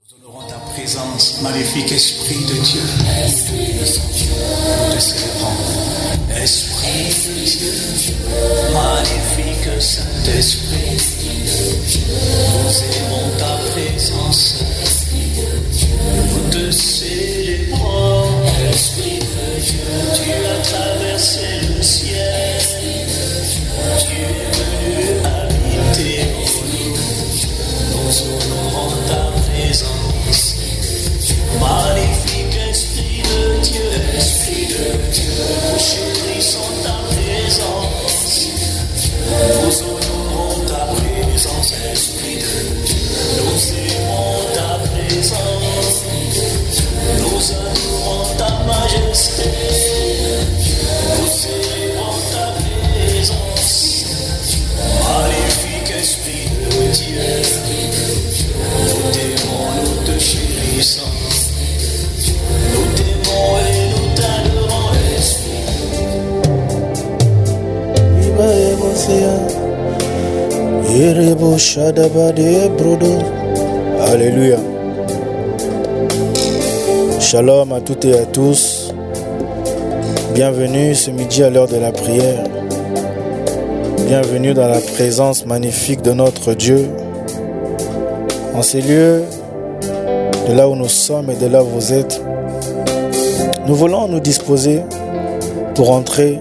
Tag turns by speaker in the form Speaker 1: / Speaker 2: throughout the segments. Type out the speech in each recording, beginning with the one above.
Speaker 1: Nous honorons ta présence, magnifique Esprit de Dieu. Nous te célébrons. Esprit de Dieu, magnifique Saint-Esprit. Nous aimons ta présence. Nous te célébrons. Esprit de Dieu, tu as traversé le ciel. Tu es venu habiter en nous. Nous honorons ta présence. Magnifique Esprit de Dieu, nous chérissons ta présence. Nous honorons ta présence, Esprit de Dieu. Nous aimons ta présence. Nous adorons ta majesté. Nous célébrons ta présence. Magnifique Esprit de Dieu. Nous t'aimons, nous te chérissons. Nous t'aimons et nous t'adorons,
Speaker 2: Esprit. Alléluia. Shalom à toutes et à tous. Bienvenue ce midi à l'heure de la prière. Bienvenue dans la présence magnifique de notre Dieu. En ces lieux, de là où nous sommes et de là où vous êtes, nous voulons nous disposer pour entrer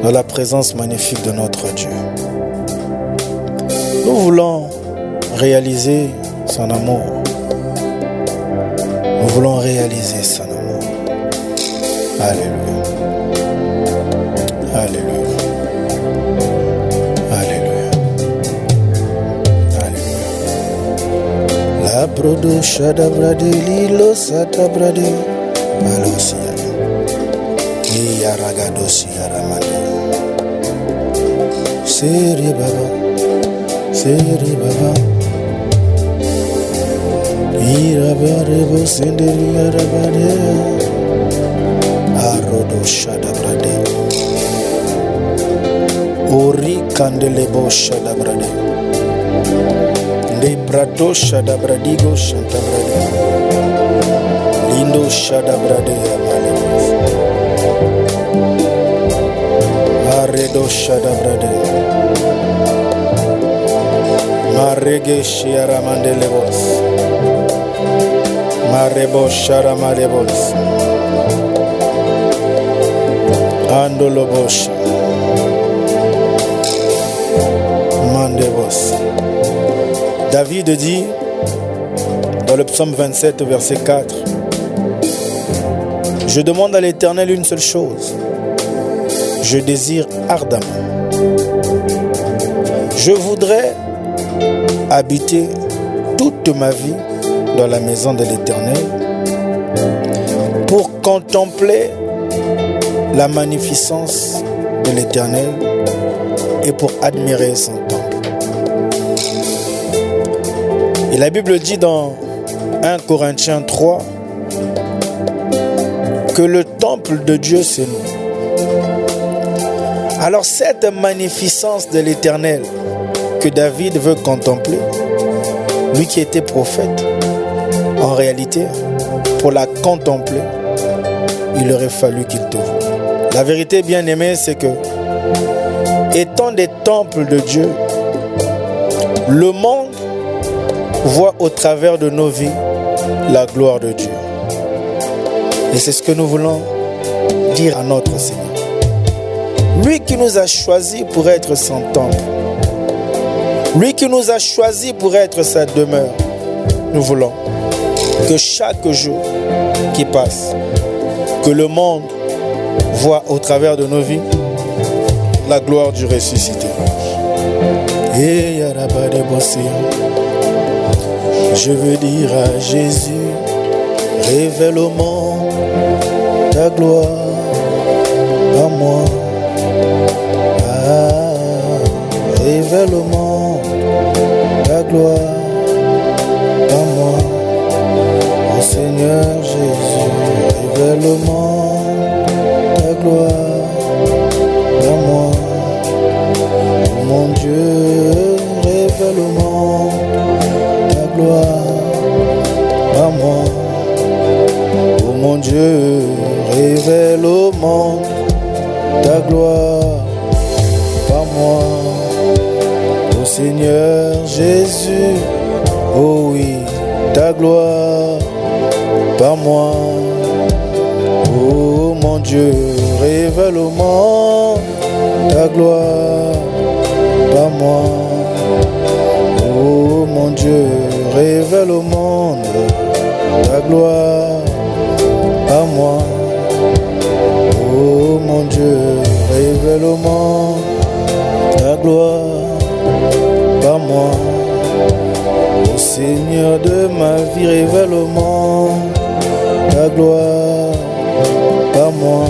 Speaker 2: dans la présence magnifique de notre Dieu. Nous voulons réaliser son amour. Nous voulons réaliser son amour. Alléluia. Alléluia. Alléluia. Alléluia. La brodo shadabrade lilo satabrade alosia. Yaragadosi yaramade. Seri baba. Irabarebo sendeli yarabade. Arodo shadabrade. Ori kandelebo shadabrade. Le prato shadabradigo shantabrade. Lindo shadabrade yamalebo. Aredo shadabrade. Marege shiaramandelebos. Marebo sharamalebos. Andolobos. Mandebos. David dit dans le psaume 27 verset 4: Je demande à l'Éternel une seule chose. Je désire ardemment. Je voudrais habiter toute ma vie dans la maison de l'Éternel pour contempler la magnificence de l'Éternel et pour admirer son temple. Et la Bible dit dans 1 Corinthiens 3 que le temple de Dieu, c'est nous. Alors cette magnificence de l'Éternel que David veut contempler, lui qui était prophète, en réalité, pour la contempler, il aurait fallu qu'il te voie. La vérité, bien aimée, c'est que, étant des temples de Dieu, le monde voit au travers de nos vies la gloire de Dieu. Et c'est ce que nous voulons dire à notre Seigneur. Lui qui nous a choisis pour être son temple, lui qui nous a choisis pour être sa demeure, nous voulons que chaque jour qui passe, que le monde voit au travers de nos vies la gloire du ressuscité. Et je veux dire à Jésus, révèle au monde ta gloire à moi. Révèle au monde ta gloire à moi. Ô Seigneur Jésus, révèle au monde ta gloire à moi. Ô mon Dieu, révèle au monde ta gloire moi. Ô Seigneur Jésus, oh oui, ta gloire par moi. Oh mon Dieu, révèle au monde ta gloire par moi. Oh mon Dieu, révèle au monde ta gloire par moi. Oh mon Dieu, révèle au monde ta gloire par moi. Ô Seigneur de ma vie, révèle au monde ta gloire par moi.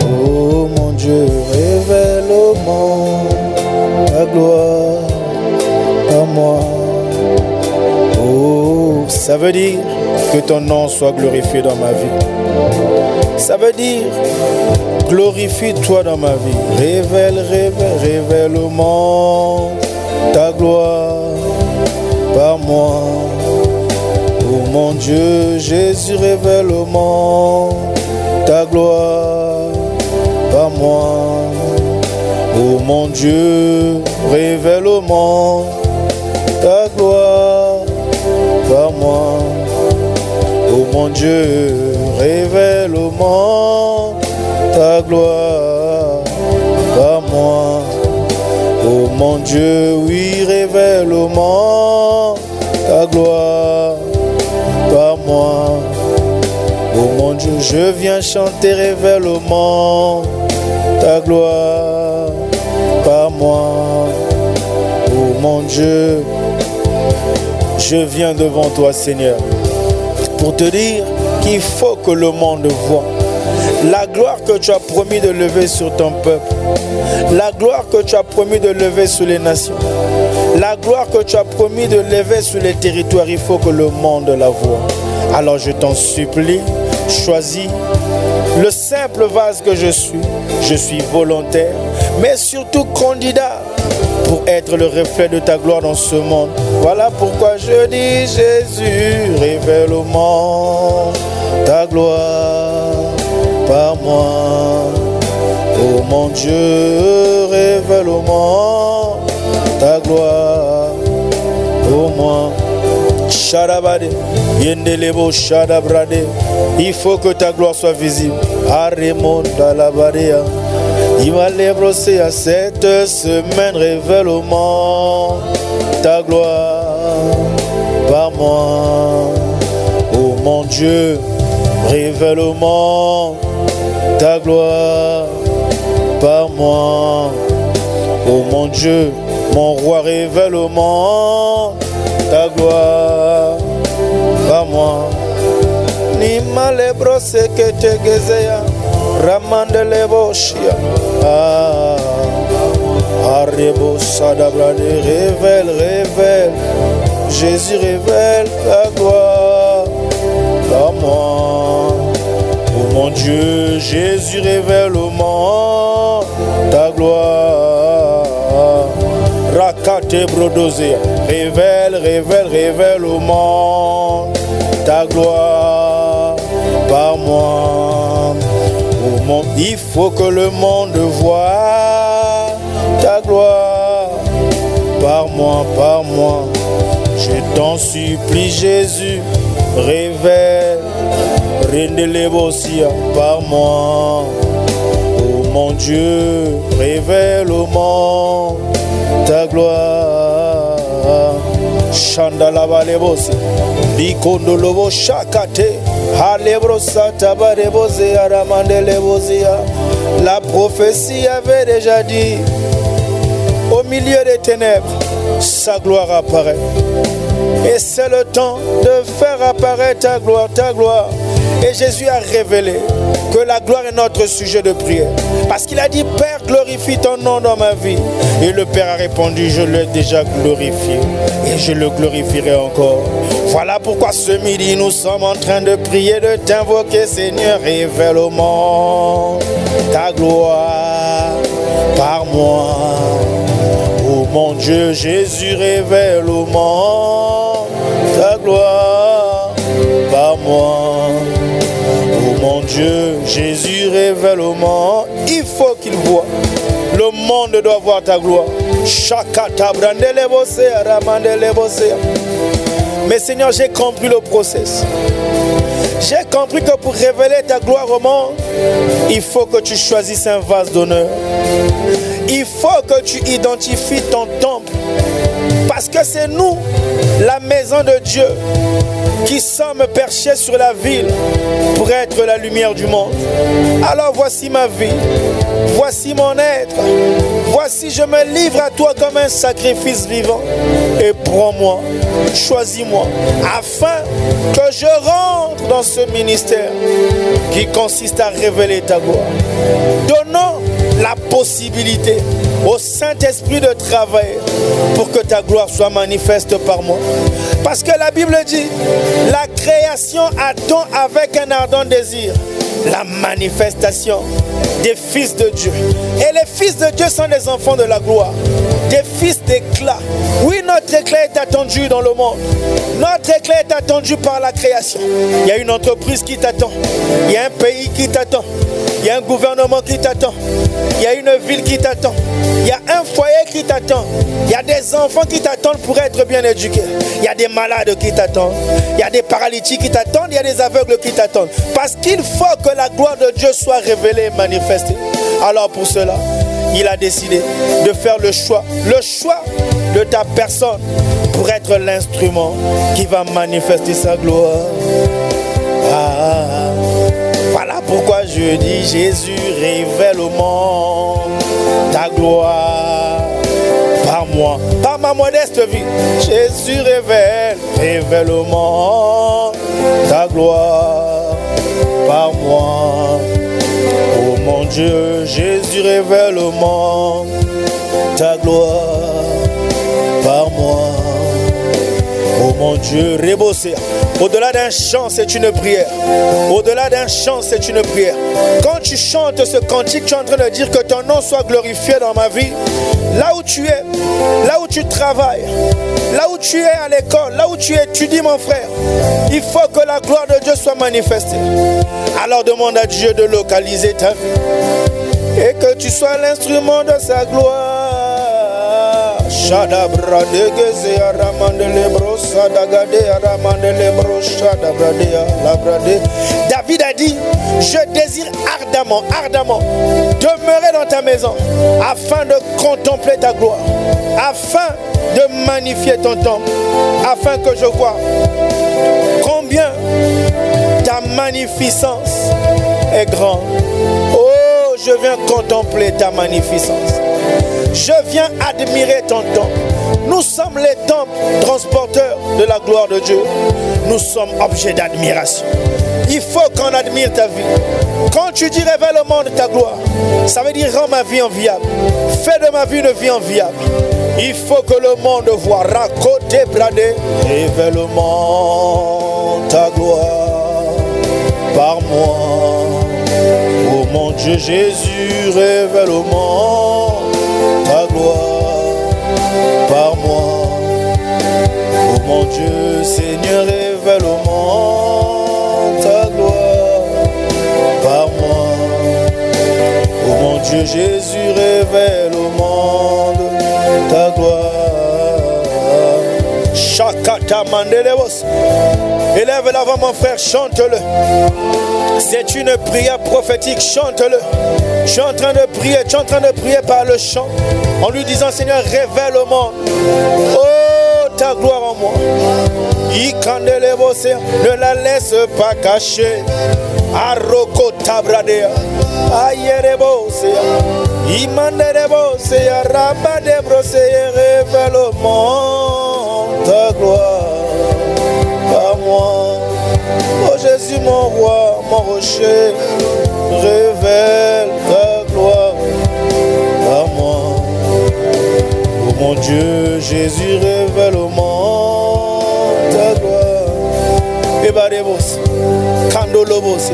Speaker 2: Oh mon Dieu, révèle au monde ta gloire par moi. Oh, ça veut dire que ton nom soit glorifié dans ma vie. Ça veut dire, glorifie-toi dans ma vie. Révèle, révèle, révèle au monde ta gloire par moi. Oh mon Dieu, Jésus, révèle au monde ta gloire par moi. Oh mon Dieu, révèle au monde ta gloire par moi. Oh mon Dieu, révèle au monde ta gloire par moi. Oh mon Dieu, oui, révèle au monde ta gloire par moi. Oh mon Dieu, je viens chanter, révèle au monde ta gloire par moi. Oh mon Dieu, je viens devant toi, Seigneur, pour te dire qu'il faut que le monde voie la gloire que tu as promis de lever sur ton peuple, la gloire que tu as promis de lever sur les nations, la gloire que tu as promis de lever sur les territoires. Il faut que le monde la voie. Alors je t'en supplie, choisis le simple vase que je suis volontaire, mais surtout candidat pour être le reflet de ta gloire dans ce monde. Voilà pourquoi je dis, Jésus, révèle au monde ta gloire par moi. Oh mon Dieu, révèle au monde ta gloire au moi. Shadabade, yendelebo shadabrade. Il faut que ta gloire soit visible. Aremon dalabadea. Il va les brosser à cette semaine. Révèle au monde ta gloire par moi. Oh mon Dieu, révèle au monde ta gloire par moi. Oh mon Dieu, mon roi, révèle au monde ta gloire par moi. Ni mal brosse que te gezeya. Ramande leboshia. Arrebo sadabrade. Révèle, révèle. Jésus, révèle ta gloire par moi. Oh mon Dieu, Jésus, révèle au monde ta gloire. Rakate brodosea. Révèle, révèle, révèle au monde ta gloire par moi. Oh mon, il faut que le monde voie ta gloire par moi, par moi. Je t'en supplie, Jésus, révèle, Rendelebosia par moi. Oh mon Dieu, révèle au monde ta gloire. Chandalabalebosi, Likondolobo Shakate, Halebrosa Tabarebosi, Aramandelebosia. La prophétie avait déjà dit, au milieu des ténèbres, sa gloire apparaît. Et c'est le temps de faire apparaître ta gloire, ta gloire. Et Jésus a révélé que la gloire est notre sujet de prière. Parce qu'il a dit, Père, glorifie ton nom dans ma vie. Et le Père a répondu, je l'ai déjà glorifié. Et je le glorifierai encore. Voilà pourquoi ce midi, nous sommes en train de prier, de t'invoquer, Seigneur. Révèle au monde ta gloire par moi. Oh mon Dieu, Jésus, révèle au monde ta gloire par moi. Oh mon Dieu, Jésus, révèle au monde. Il faut qu'il voie. Le monde doit voir ta gloire. Mais Seigneur, j'ai compris le process. J'ai compris que pour révéler ta gloire au monde, il faut que tu choisisses un vase d'honneur. Il faut que tu identifies ton temple. Parce que c'est nous, la maison de Dieu, qui sommes perchés sur la ville pour être la lumière du monde. Alors voici ma vie, voici mon être, voici je me livre à toi comme un sacrifice vivant. Et prends-moi, choisis-moi, afin que je rentre dans ce ministère qui consiste à révéler ta gloire. Donnons la possibilité au Saint-Esprit de travailler pour que ta gloire soit manifeste par moi. Parce que la Bible dit, la création attend avec un ardent désir la manifestation des fils de Dieu. Et les fils de Dieu sont des enfants de la gloire, des fils d'éclat. Oui, notre éclat est attendu dans le monde. Notre éclat est attendu par la création. Il y a une entreprise qui t'attend. Il y a un pays qui t'attend. Il y a un gouvernement qui t'attend. Il y a une ville qui t'attend. Il y a un foyer qui t'attend. Il y a des enfants qui t'attendent pour être bien éduqués. Il y a des malades qui t'attendent. Il y a des paralytiques qui t'attendent. Il y a des aveugles qui t'attendent. Parce qu'il faut que la gloire de Dieu soit révélée et manifestée. Alors pour cela, il a décidé de faire le choix de ta personne pour être l'instrument qui va manifester sa gloire. Voilà pourquoi je dis, Jésus, révèle au monde ta gloire par moi, par ma modeste vie. Jésus, révèle au monde ta gloire par moi. Oh mon Dieu, Jésus, révèle au monde ta gloire par moi. Oh mon Dieu, rebossé. Au-delà d'un chant, c'est une prière. Au-delà d'un chant, c'est une prière. Quand tu chantes ce cantique, tu es en train de dire que ton nom soit glorifié dans ma vie. Là où tu es, là où tu travailles, là où tu es à l'école, là où tu étudies, mon frère, il faut que la gloire de Dieu soit manifestée. Alors demande à Dieu de localiser ta vie et que tu sois l'instrument de sa gloire. David a dit, je désire ardemment demeurer dans ta maison afin de contempler ta gloire, afin de magnifier ton temple, afin que je vois combien ta magnificence est grande. Oh, je viens contempler ta magnificence. Je viens admirer ton temple. Nous sommes les temples transporteurs de la gloire de Dieu. Nous sommes objets d'admiration. Il faut qu'on admire ta vie. Quand tu dis révèle au monde ta gloire, ça veut dire rends ma vie enviable. Fais de ma vie une vie enviable. Il faut que le monde voit. Racoté, bradé. Révèle au monde ta gloire par moi. Oh mon Dieu Jésus, révèle au monde ta gloire par moi. Oh mon Dieu Seigneur, révèle au monde ta gloire par moi. Oh mon Dieu Jésus, révèle au monde ta gloire. Chakata mandelevos. Élève l'avant mon frère, chante-le. C'est une prière prophétique, chante-le. Je suis en train de prier, tu es en train de prier par le chant, en lui disant Seigneur, révèle au monde, oh ta gloire en moi. Ne la laisse pas cacher. Aroko tabradea. Ayerebosea. Imanderebosea. Rabadebrosea. Révèle au monde ta gloire par moi. Oh Jésus mon roi, mon rocher, révèle ta gloire par moi. Oh mon Dieu, Jésus, révèle au monde ta gloire. Ebarebos, Kandolobos.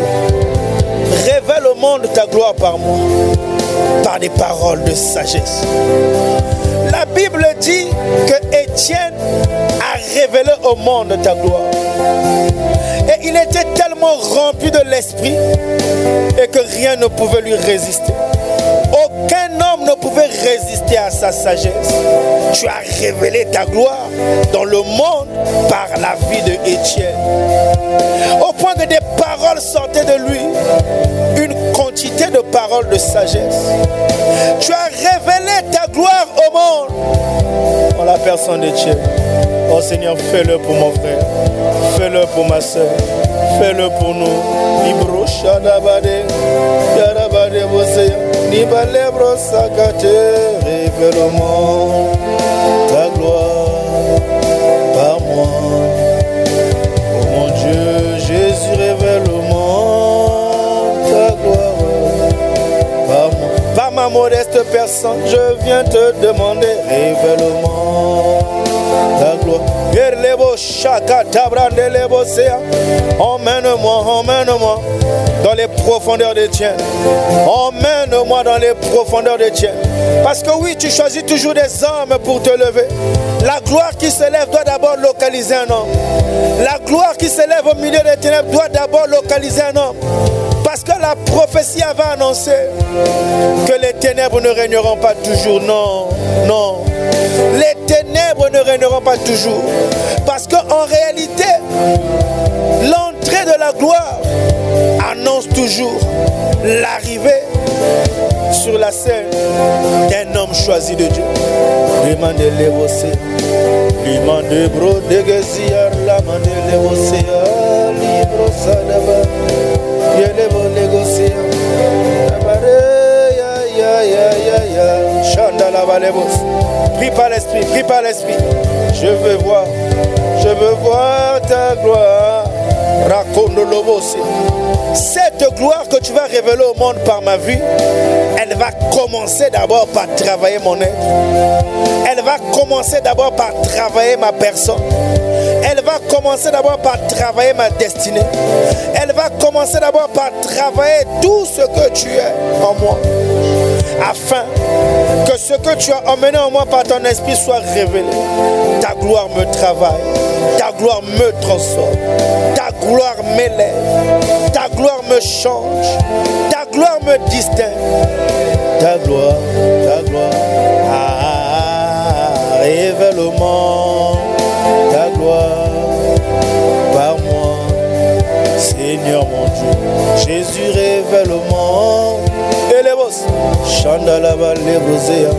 Speaker 2: Révèle au monde ta gloire par moi, par des paroles de sagesse. La Bible dit que Étienne a révélé au monde ta gloire. Et il était tellement rempli de l'esprit et que rien ne pouvait lui résister. Aucun homme ne ne pouvait résister à sa sagesse. Tu as révélé ta gloire dans le monde par la vie de Étienne. Au point que des paroles sortaient de lui, une quantité de paroles de sagesse. Tu as révélé ta gloire au monde en la personne d'Étienne. Oh Seigneur, fais-le pour mon frère, fais-le pour ma soeur, fais-le pour nous. Libro Shadabade, Yarabade Boseya, Nibalebro Sakate, révèle au monde ta gloire par moi. Oh mon Dieu, Jésus, révèle au monde ta gloire par moi. Par ma modeste personne, je viens te demander, révèle au monde ta gloire. Emmène-moi, emmène-moi dans les profondeurs de Dieu. Emmène-moi dans les profondeurs de Dieu. Parce que oui, tu choisis toujours des hommes pour te lever. La gloire qui s'élève doit d'abord localiser un homme. La gloire qui s'élève au milieu des ténèbres doit d'abord localiser un homme. Parce que la prophétie avait annoncé que les ténèbres ne régneront pas toujours. Non, non. Les ténèbres ne régneront pas toujours. Parce qu'en réalité, l'entrée de la gloire annonce toujours l'arrivée sur la scène d'un homme choisi de Dieu. Demandez-les aussi. Demandez bro de Géziar, la mandez-les aussi. Libro Sadaba. Yelebo négocier. Prie par l'esprit, prie par l'esprit. Je veux voir ta gloire. Raconte le aussi. Cette gloire que tu vas révéler au monde par ma vie, elle va commencer d'abord par travailler mon être. Elle va commencer d'abord par travailler ma personne. Elle va commencer d'abord par travailler ma destinée. Elle va commencer d'abord par travailler tout ce que tu es en moi. Afin que ce que tu as emmené en moi par ton esprit soit révélé. Ta gloire me travaille. Ta gloire me transforme. Ta gloire m'élève. Ta gloire me change. Ta gloire me distingue. Ta gloire, révèle au monde ta gloire par moi. Seigneur mon Dieu, Jésus révèle au monde. Et les boss, Chandalaba les brosea.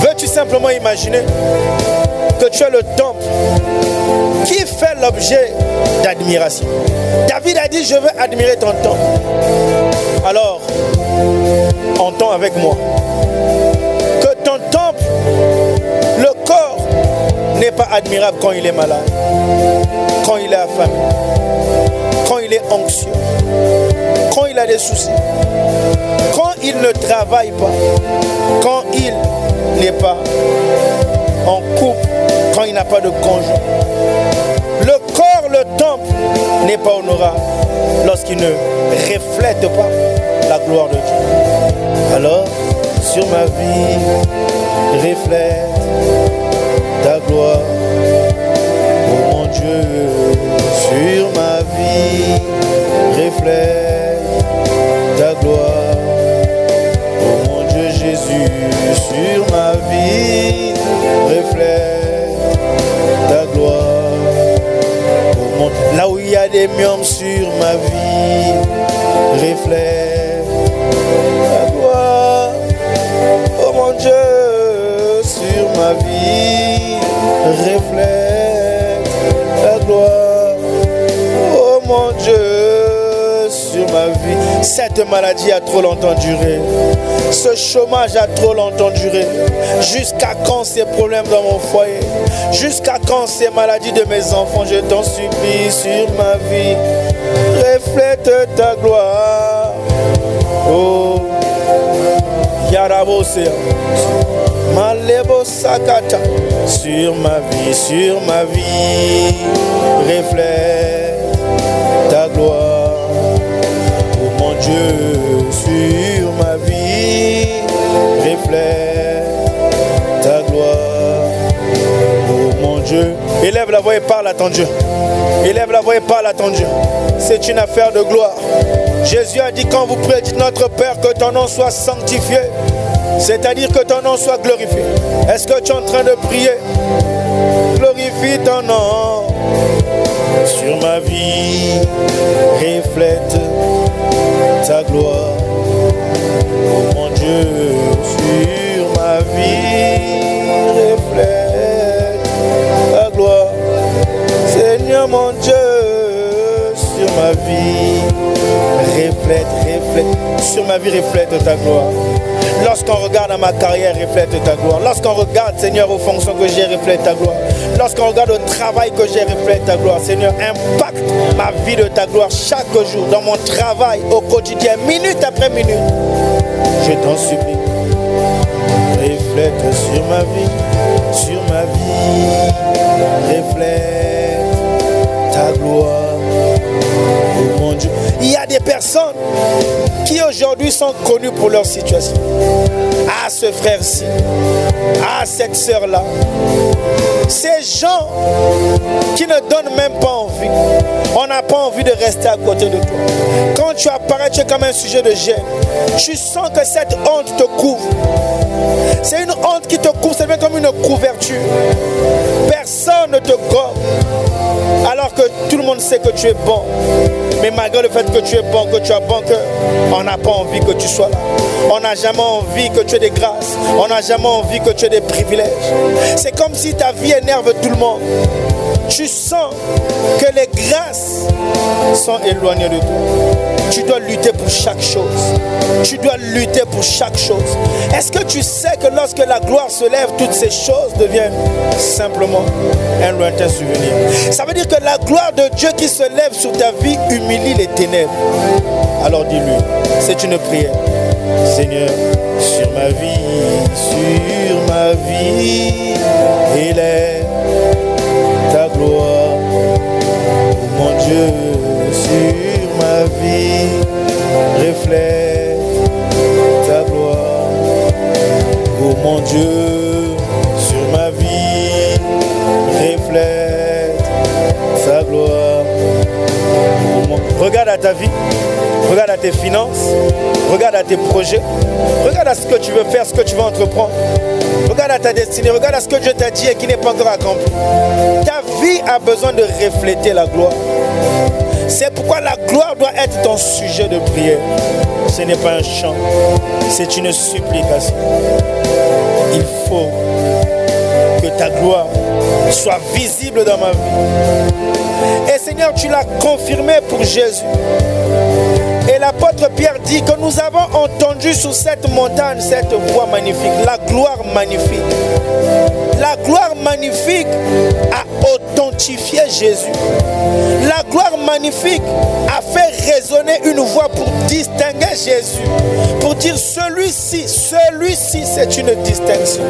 Speaker 2: Veux-tu simplement imaginer que tu es le temple qui fait l'objet d'admiration? David a dit, je veux admirer ton temple. Alors, entends avec moi que ton temple, le corps, n'est pas admirable quand il est malade, quand il est affamé, quand il est anxieux, quand il a des soucis, quand il ne travaille pas, quand il n'est pas en couple, quand il n'a pas de conjoint. Le corps, le temple, n'est pas honorable lorsqu'il ne reflète pas la gloire de Dieu. Alors, sur ma vie, reflète ta gloire. Oh mon Dieu, sur ma vie, reflète ta gloire. Oh mon Dieu Jésus, sur ma vie, reflète ta gloire. Oh mon... Là où il y a des miomes sur ma vie, reflète ta gloire. Oh mon Dieu, sur ma vie, reflète ta gloire. Oh mon Dieu, sur ma vie. Cette maladie a trop longtemps duré. Ce chômage a trop longtemps duré. Jusqu'à quand ces problèmes dans mon foyer? Jusqu'à quand ces maladies de mes enfants? Je t'en supplie, sur ma vie, reflète ta gloire. Oh, Yarabosea, Malebo Sakata, sur ma vie, reflète ta gloire. Oh mon Dieu, sur ma vie, reflète ta gloire. Oh mon Dieu, élève la voix et parle à ton Dieu. Élève la voix et parle à ton Dieu. C'est une affaire de gloire. Jésus a dit, quand vous priez, dites, notre Père, que ton nom soit sanctifié, C'est-à-dire que ton nom soit glorifié. Est-ce que tu es en train de prier? Glorifie ton nom sur ma vie, reflète ta gloire. Oh mon Dieu, sur ma vie, reflète ta gloire. Seigneur mon Dieu, sur ma vie, reflète, sur ma vie, reflète ta gloire. Lorsqu'on regarde à ma carrière, reflète ta gloire. Lorsqu'on regarde, Seigneur, aux fonctions que j'ai, reflète ta gloire. Lorsqu'on regarde au travail que j'ai, reflète ta gloire. Seigneur, impacte ma vie de ta gloire chaque jour, dans mon travail, au quotidien, minute après minute. Je t'en supplie. Reflète sur ma vie, reflète ta gloire. Oh mon Dieu. Il y a des personnes qui aujourd'hui sont connues pour leur situation. Ah, ce frère-ci, ah, cette sœur-là. Ces gens qui ne donnent même pas envie. On n'a pas envie de rester à côté de toi. Quand tu apparais, tu es comme un sujet de gêne. Tu sens que cette honte te couvre. C'est une honte qui te couvre, c'est même comme une couverture. Personne ne te gomme. Alors que tout le monde sait que tu es bon. Mais malgré le fait que tu es bon, que tu as bon cœur, on n'a pas envie que tu sois là. On n'a jamais envie que tu aies des grâces. On n'a jamais envie que tu aies des privilèges. C'est comme si ta vie énerve tout le monde. Tu sens que les grâces sont éloignées de toi. Tu dois lutter pour chaque chose. Tu dois lutter pour chaque chose. Est-ce que tu sais que lorsque la gloire se lève, toutes ces choses deviennent simplement un lointain souvenir? Ça veut dire que la gloire de Dieu qui se lève sur ta vie humilie les ténèbres. Alors dis-lui, c'est une prière. Seigneur, sur ma vie, élève ta gloire. Oh mon Dieu, sur ma vie, reflète ta gloire. Oh mon Dieu, sur ma vie, reflète sa gloire. Regarde à ta vie, regarde à tes finances, regarde à tes projets, regarde à ce que tu veux faire, ce que tu veux entreprendre. Regarde à ta destinée, regarde à ce que Dieu t'a dit et qui n'est pas encore accompli. Ta vie a besoin de refléter la gloire. C'est pourquoi la gloire doit être ton sujet de prière. Ce n'est pas un chant, c'est une supplication. Il faut que ta gloire soit visible dans ma vie. Et Seigneur, tu l'as confirmé pour Jésus. Et l'apôtre Pierre dit que nous avons entendu sur cette montagne cette voix magnifique, la gloire magnifique. La gloire magnifique a authentifié Jésus. La gloire magnifique a fait résonner une voix pour distinguer Jésus. Pour dire celui-ci, c'est une distinction.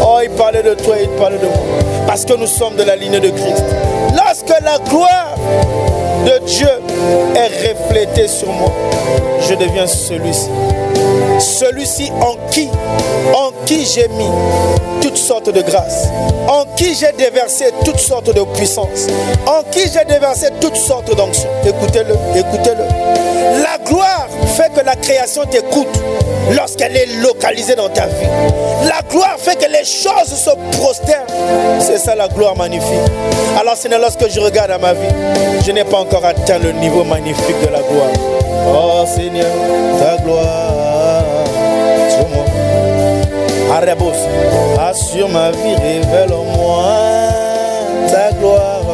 Speaker 2: Oh, il parlait de toi, il parlait de moi. Parce que nous sommes de la lignée de Christ. Lorsque la gloire de Dieu est reflétée sur moi, je deviens celui-ci. Celui-ci en qui j'ai mis toutes sortes de grâces, en qui j'ai déversé toutes sortes de puissances, en qui j'ai déversé toutes sortes d'onctions. Écoutez-le, écoutez-le. La gloire fait que la création t'écoute lorsqu'elle est localisée dans ta vie. La gloire fait que les choses se prosternent. C'est ça la gloire magnifique. Alors Seigneur, lorsque je regarde à ma vie, je n'ai pas encore atteint le niveau magnifique de la gloire. Oh Seigneur, ta gloire sur moi. Arabos, sur ma vie, révèle en moi ta gloire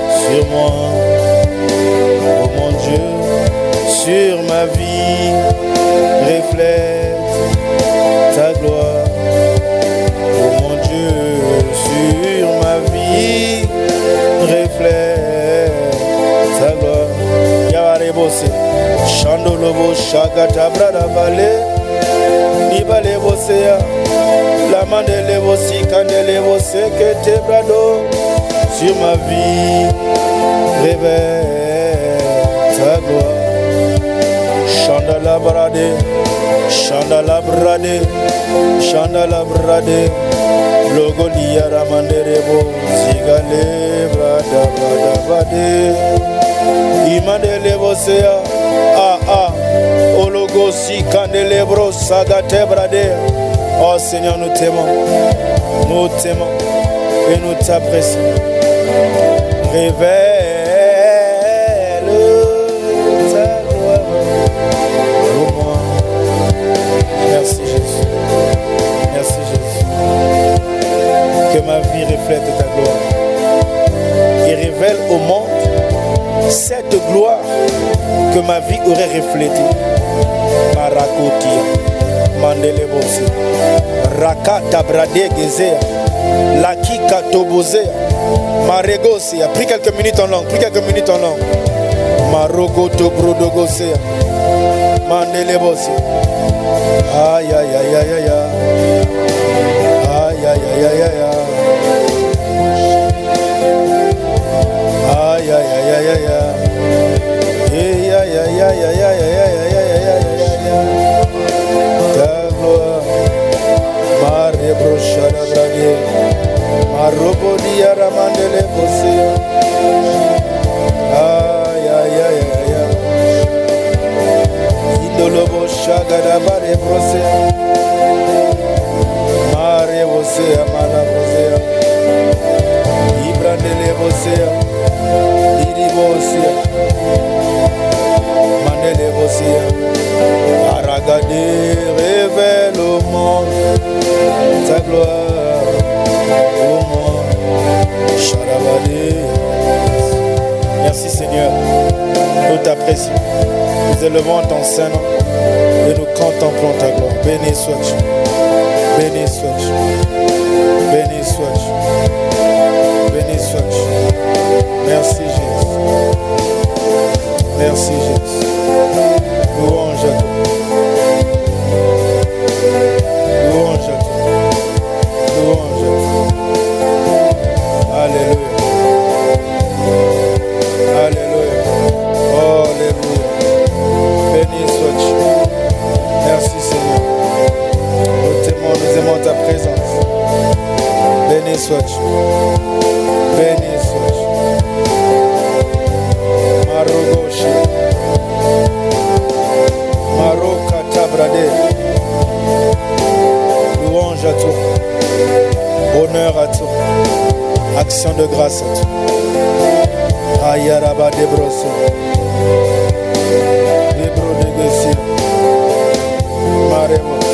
Speaker 2: sur moi. Oh mon Dieu, sur ma vie, reflète ta gloire. Oh mon Dieu, sur ma vie, reflète ta gloire. Yarebose, Chandolobo, Shagata, Brada Vale. Nibale Bosea, la mandele Bosi, Candele Bose, que te brado sur ma vie, révèle ta gloire. Chandala Brade, Chandala Brade, Chandala Brade, Logo Liara Manderebo, Zigale Brada Brada Brade, Imandele Bosea, Ologosi Candelebro Sagate Brade. Oh Seigneur, nous t'aimons et nous t'apprécions. Révèle ta gloire au moi. Merci Jésus. Merci Jésus. Que ma vie reflète ta gloire et révèle au monde cette gloire que ma vie aurait reflétée. Marakotia, Mandelebosi, Rakata Brade Gezea, Laki Katobozea, Maregosia. Pris quelques minutes en langue, Marogoto Brodogosea, Mandelebosi. Aïe aïe aïe aïe aïe aïe aïe aïe aïe aïe aïe. Aïe aïe aïe aïe aïe aïe aïe aïe aïe aïe aïe. Ta gloire, Mare brochada brade, Marobodia ramandele bosia. Aïe aïe aïe aïe. Indolobo shagada bare brosea, Mare bosea mana bosea, Ibrandele bosea. Mandele Bosia, Aragade, révèle au monde ta gloire, au monde, Charabade. Merci Seigneur, nous t'apprécions, nous élevons ton Saint-Nom et nous contemplons ta gloire. Béni sois-tu, béni sois-tu, béni sois-tu, béni sois-tu. Merci Jésus. Merci Jésus. Louange à toi. Louange à toi. Louange à toi. Alléluia. Alléluia. Oh, alléluia. Béni sois-tu. Merci Seigneur. Nous aimons ta présence. Béni sois-tu. Béni sois-tu. Marogoshi, Maroka Tabrade. Louange à toi, honneur à toi, action de grâce à toi. Ayaraba de brosso, Libro de Gessia, Maremos,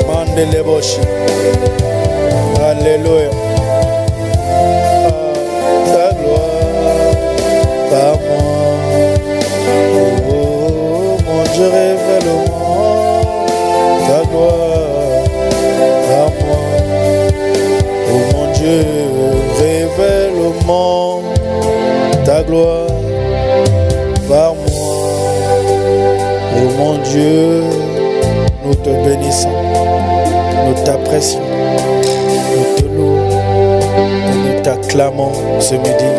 Speaker 2: Mandeleboshi. Alléluia. Par moi, oh mon Dieu, révèle-moi ta gloire. Par moi, oh mon Dieu, révèle-moi ta gloire. Par moi, oh mon Dieu, nous te bénissons, nous t'apprécions, nous te louons et nous t'acclamons ce midi.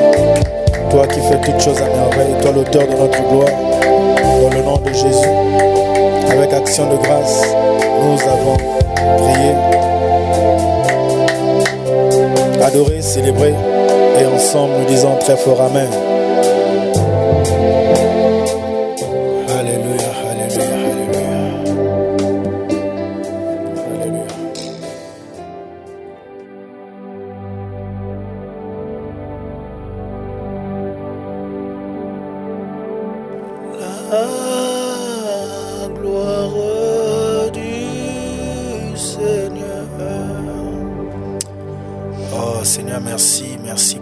Speaker 2: Toi qui fais toutes choses à merveille, toi l'auteur de notre gloire, dans le nom de Jésus, avec action de grâce, nous avons prié, adoré, célébré, et ensemble nous disons très fort Amen. Alléluia, alléluia, alléluia. Alléluia. La gloire du Seigneur. Oh Seigneur, merci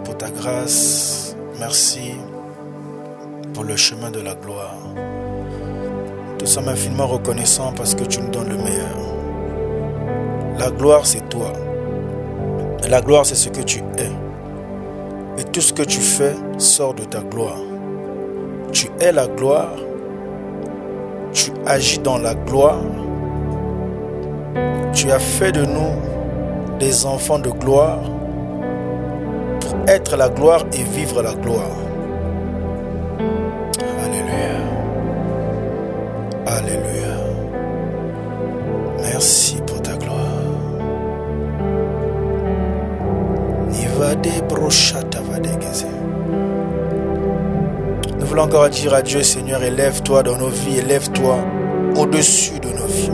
Speaker 2: pour ta grâce. Merci pour le chemin de la gloire. Nous sommes infiniment reconnaissants parce que tu nous donnes le meilleur. La gloire, c'est toi. La gloire, c'est ce que tu es. Et tout ce que tu fais sort de ta gloire. Tu es la gloire. Tu agis dans la gloire. Tu as fait de nous des enfants de gloire pour être la gloire et vivre la gloire. Alléluia. Alléluia. Merci pour ta gloire. Nous voulons encore dire à Dieu, Seigneur, élève-toi dans nos vies, élève-toi au-dessus de nos vies.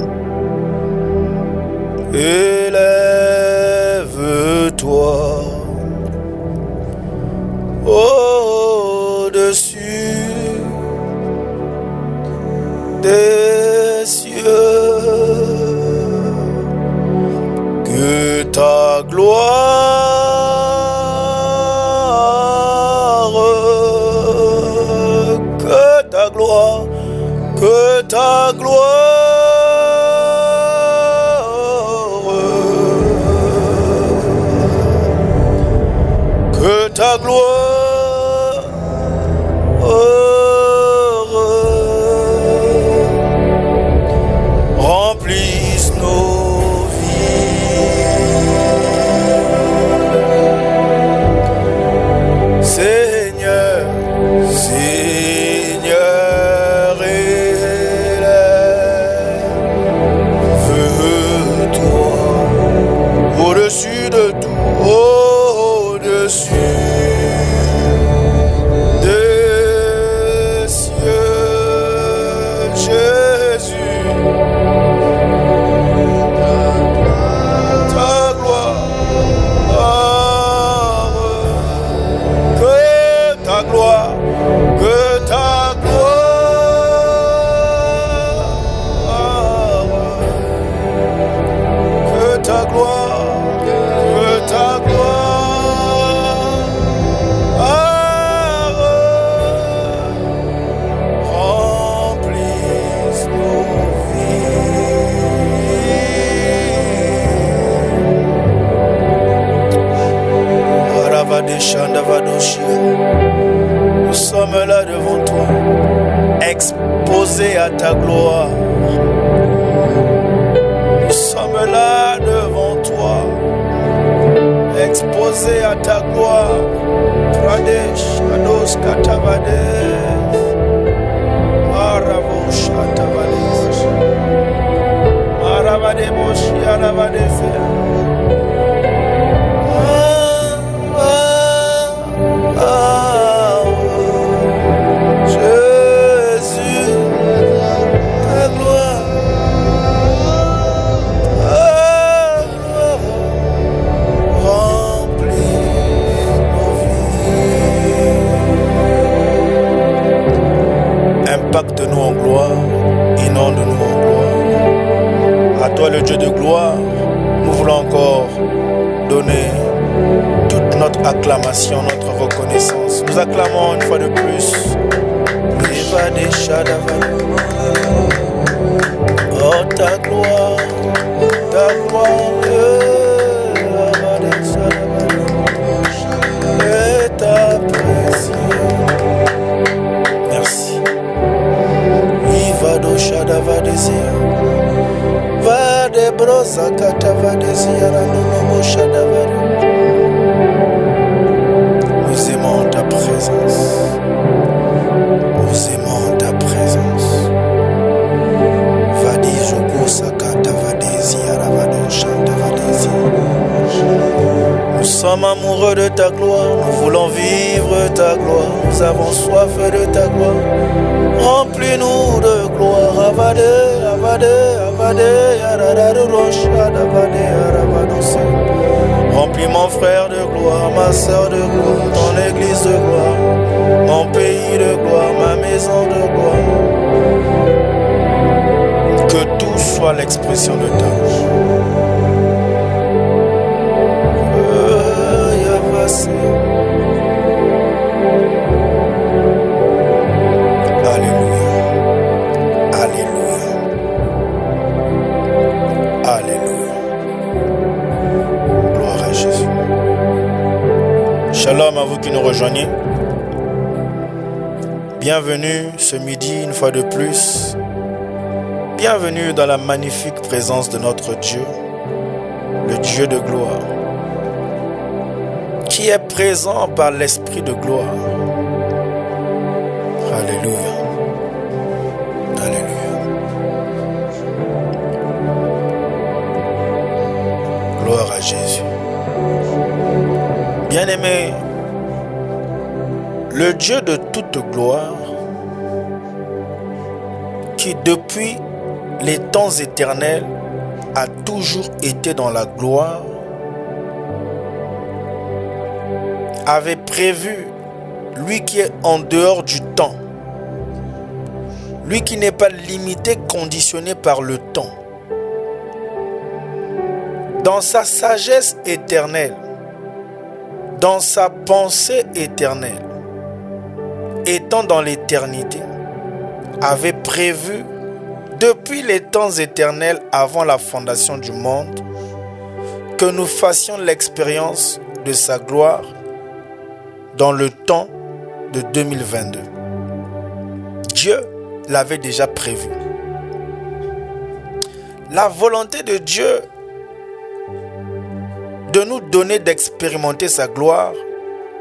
Speaker 2: Élève-toi au-dessus des cieux, que ta gloire, que ta gloire, que ta gloire, que ta gloire remplisse nos vies. Seigneur, Seigneur, élève-toi au-dessus de tout, au-dessus des cieux, Jésus. Ta gloire, que ta gloire, que ta gloire, que ta gloire, que ta gloire remplisse nos vies. Nous sommes là devant toi, exposés à ta gloire. Nous sommes là devant toi, exposés à ta gloire. Pradesh, Ados, Katavades, Aravosh, Katavades, Aravadebosh, Aravades. Jésus, ta gloire, remplit nos vies. Impacte-nous en gloire, inonde-nous en gloire. À toi le Dieu de gloire, nous voulons encore donner toute notre acclamation, notre reconnaissance. Nous acclamons une fois de plus. Oh ta gloire, et ta présence. Merci. Viva do Shadava Desir. Va de brosa katava desir, no Shadava. Nous aimons ta présence. Nous aimons ta présence. Vadi Joko Sakata Vadesi Aravado Chanta Vadesi. Nous sommes amoureux de ta gloire. Nous voulons vivre ta gloire. Nous avons soif de ta gloire. Remplis-nous de gloire. Avade, Avade, Avade, Aradado Rocha, Davade, Aravado. Remplis mon frère de gloire, ma soeur de gloire, ton église de gloire, mon pays de gloire, ma maison de gloire. Que tout soit l'expression de ta gloire. Alléluia. Alléluia. Alléluia. Gloire à Jésus. Shalom à vous qui nous rejoignez. Bienvenue ce midi une fois de plus. Bienvenue dans la magnifique présence de notre Dieu, le Dieu de gloire, qui est présent par l'Esprit de gloire. Alléluia. Alléluia. Gloire à Jésus. Bien-aimé, le Dieu de toute gloire qui depuis les temps éternels a toujours été dans la gloire, avait prévu, lui qui est en dehors du temps, lui qui n'est pas limité, conditionné par le temps, dans sa sagesse éternelle, dans sa pensée éternelle, étant dans l'éternité, avait prévu depuis les temps éternels avant la fondation du monde que nous fassions l'expérience de sa gloire dans le temps de 2022. Dieu l'avait déjà prévu. La volonté de Dieu de nous donner d'expérimenter sa gloire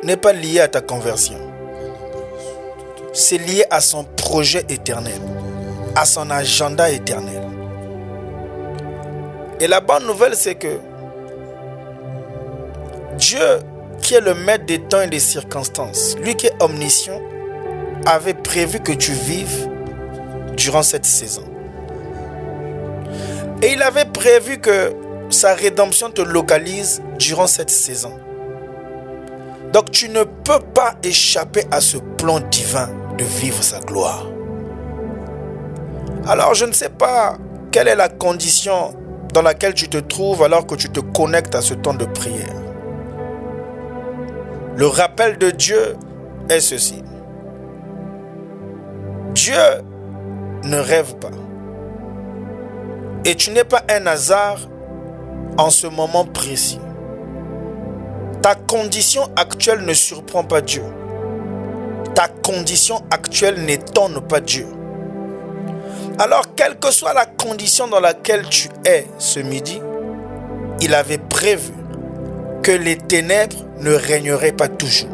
Speaker 2: n'est pas liée à ta conversion. C'est lié à son projet éternel, à son agenda éternel. Et la bonne nouvelle, c'est que Dieu, qui est le maître des temps et des circonstances, lui qui est omniscient, avait prévu que tu vives durant cette saison. Et il avait prévu que sa rédemption te localise durant cette saison. Donc tu ne peux pas échapper à ce plan divin de vivre sa gloire. Alors je ne sais pas quelle est la condition dans laquelle tu te trouves alors que tu te connectes à ce temps de prière. Le rappel de Dieu est ceci. Dieu ne rêve pas. Et tu n'es pas un hasard en ce moment précis. Ta condition actuelle ne surprend pas Dieu. Ta condition actuelle n'étonne pas Dieu. Alors, quelle que soit la condition dans laquelle tu es ce midi, il avait prévu que les ténèbres ne régneraient pas toujours.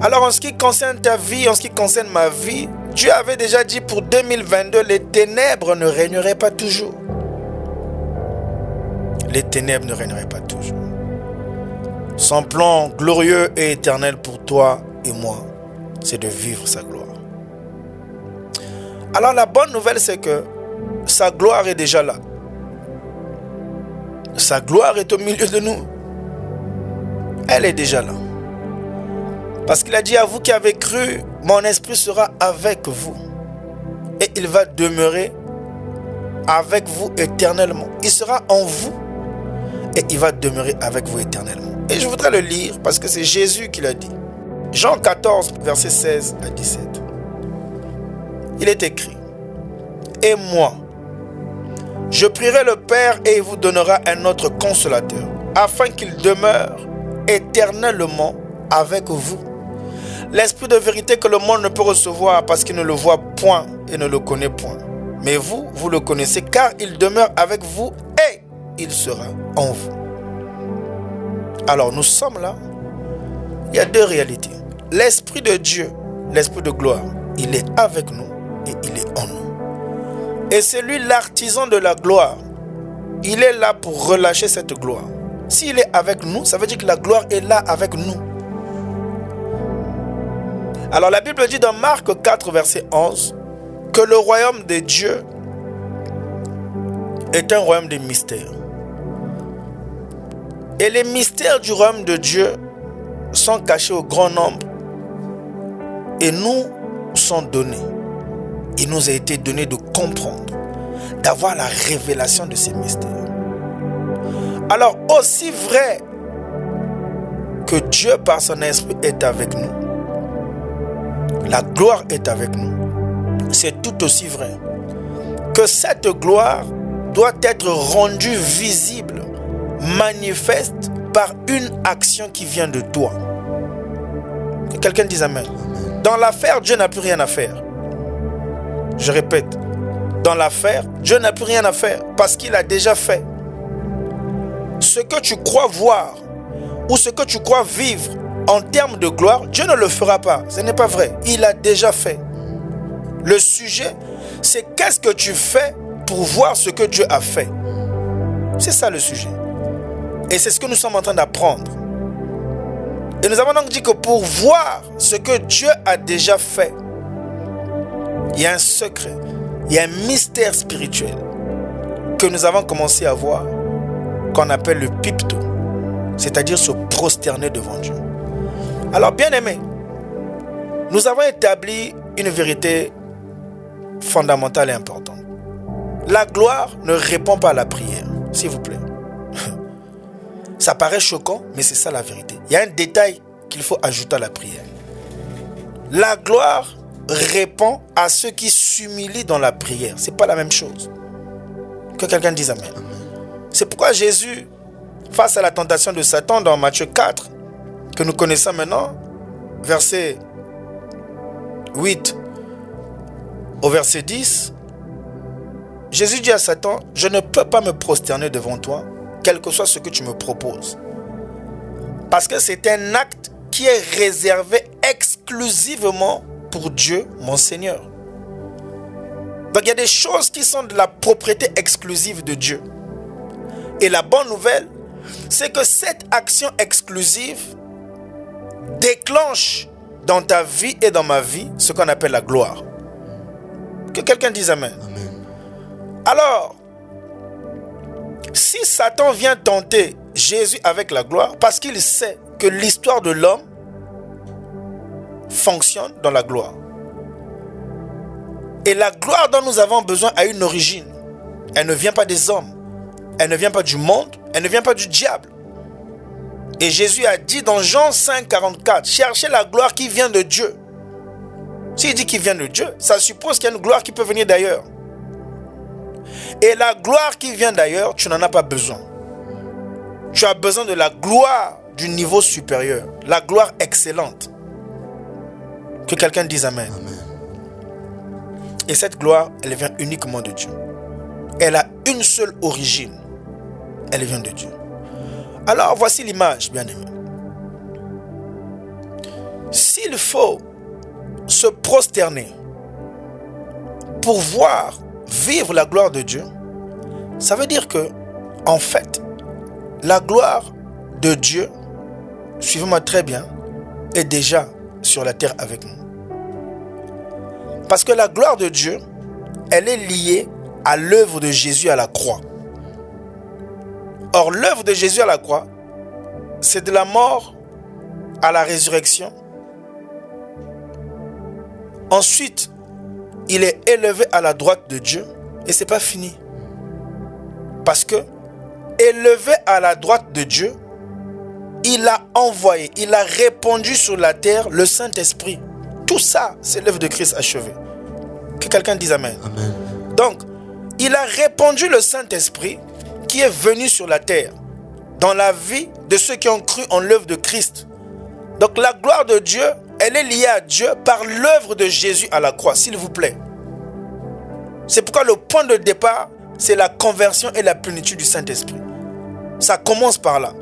Speaker 2: Alors, en ce qui concerne ta vie, en ce qui concerne ma vie, Dieu avait déjà dit pour 2022, les ténèbres ne régneraient pas toujours. Les ténèbres ne régneraient pas toujours. Son plan glorieux et éternel pour toi et moi, c'est de vivre sa gloire. Alors la bonne nouvelle, c'est que sa gloire est déjà là. Sa gloire est au milieu de nous. Elle est déjà là. Parce qu'il a dit à vous qui avez cru, mon esprit sera avec vous. Et il va demeurer avec vous éternellement. Il sera en vous. Et il va demeurer avec vous éternellement. Et je voudrais le lire parce que c'est Jésus qui l'a dit. Jean 14, versets 16 à 17. Il est écrit: et moi, je prierai le Père et il vous donnera un autre consolateur, afin qu'il demeure éternellement avec vous. L'esprit de vérité que le monde ne peut recevoir parce qu'il ne le voit point et ne le connaît point. Mais vous, vous le connaissez car il demeure avec vous et il sera en vous. Alors nous sommes là. Il y a deux réalités. L'Esprit de Dieu, l'Esprit de gloire, il est avec nous et il est en nous. Et c'est lui l'artisan de la gloire. Il est là pour relâcher cette gloire. S'il est avec nous, ça veut dire que la gloire est là avec nous. Alors la Bible dit dans Marc 4, verset 11, que le royaume de Dieu est un royaume de mystères. Et les mystères du royaume de Dieu sont cachés au grand nombre et nous sont donnés. Il nous a été donné de comprendre, d'avoir la révélation de ces mystères. Alors, aussi vrai que Dieu par son esprit est avec nous, la gloire est avec nous, c'est tout aussi vrai que cette gloire doit être rendue visible, manifeste par une action qui vient de toi. Que quelqu'un dise amen. Dans l'affaire, Dieu n'a plus rien à faire. Je répète, dans l'affaire, Dieu n'a plus rien à faire parce qu'il a déjà fait. Ce que tu crois voir ou ce que tu crois vivre en termes de gloire, Dieu ne le fera pas. Ce n'est pas vrai. Il a déjà fait. Le sujet, c'est qu'est-ce que tu fais pour voir ce que Dieu a fait. C'est ça le sujet. Et c'est ce que nous sommes en train d'apprendre. Et nous avons donc dit que pour voir ce que Dieu a déjà fait, il y a un secret. il y a un mystère spirituel que nous avons commencé à voir, qu'on appelle le pipto, c'est-à-dire se prosterner devant Dieu. Alors, bien aimé, nous avons établi une vérité fondamentale et importante. La gloire ne répond pas à la prière, s'il vous plaît. Ça paraît choquant, mais c'est ça la vérité. Il y a un détail qu'il faut ajouter à la prière. La gloire répond à ceux qui s'humilient dans la prière. Ce n'est pas la même chose. Que quelqu'un dise Amen. C'est pourquoi Jésus, face à la tentation de Satan dans Matthieu 4, que nous connaissons maintenant, verset 8 au verset 10, Jésus dit à Satan, je ne peux pas me prosterner devant toi, quel que soit ce que tu me proposes. Parce que c'est un acte qui est réservé exclusivement pour Dieu, mon Seigneur. Donc il y a des choses qui sont de la propriété exclusive de Dieu. Et la bonne nouvelle, c'est que cette action exclusive déclenche dans ta vie et dans ma vie ce qu'on appelle la gloire. Que quelqu'un dise Amen.
Speaker 3: Amen.
Speaker 2: Alors, si Satan vient tenter Jésus avec la gloire, parce qu'il sait que l'histoire de l'homme fonctionne dans la gloire. Et la gloire dont nous avons besoin a une origine. Elle ne vient pas des hommes. Elle ne vient pas du monde. Elle ne vient pas du diable. Et Jésus a dit dans Jean 5, 44, cherchez la gloire qui vient de Dieu. S'il dit qu'il vient de Dieu, ça suppose qu'il y a une gloire qui peut venir d'ailleurs. Et la gloire qui vient d'ailleurs, tu n'en as pas besoin. Tu as besoin de la gloire du niveau supérieur. La gloire excellente. Que quelqu'un dise Amen.
Speaker 3: Amen.
Speaker 2: Et cette gloire, elle vient uniquement de Dieu. Elle a une seule origine. Elle vient de Dieu. Alors, voici l'image, bien-aimé. S'il faut se prosterner pour voir vivre la gloire de Dieu, ça veut dire que, en fait, la gloire de Dieu, suivez-moi très bien, est déjà sur la terre avec nous. Parce que la gloire de Dieu, elle est liée à l'œuvre de Jésus à la croix. Or, l'œuvre de Jésus à la croix, c'est de la mort à la résurrection. Ensuite, il est élevé à la droite de Dieu et ce n'est pas fini. Parce que, élevé à la droite de Dieu, il a envoyé, il a répandu sur la terre le Saint-Esprit. Tout ça, c'est l'œuvre de Christ achevée. Que quelqu'un dise Amen.
Speaker 3: Amen.
Speaker 2: Donc, il a répandu le Saint-Esprit qui est venu sur la terre, dans la vie de ceux qui ont cru en l'œuvre de Christ. Donc, la gloire de Dieu, elle est liée à Dieu par l'œuvre de Jésus à la croix, s'il vous plaît. C'est pourquoi le point de départ, c'est la conversion et la plénitude du Saint-Esprit. Ça commence par là.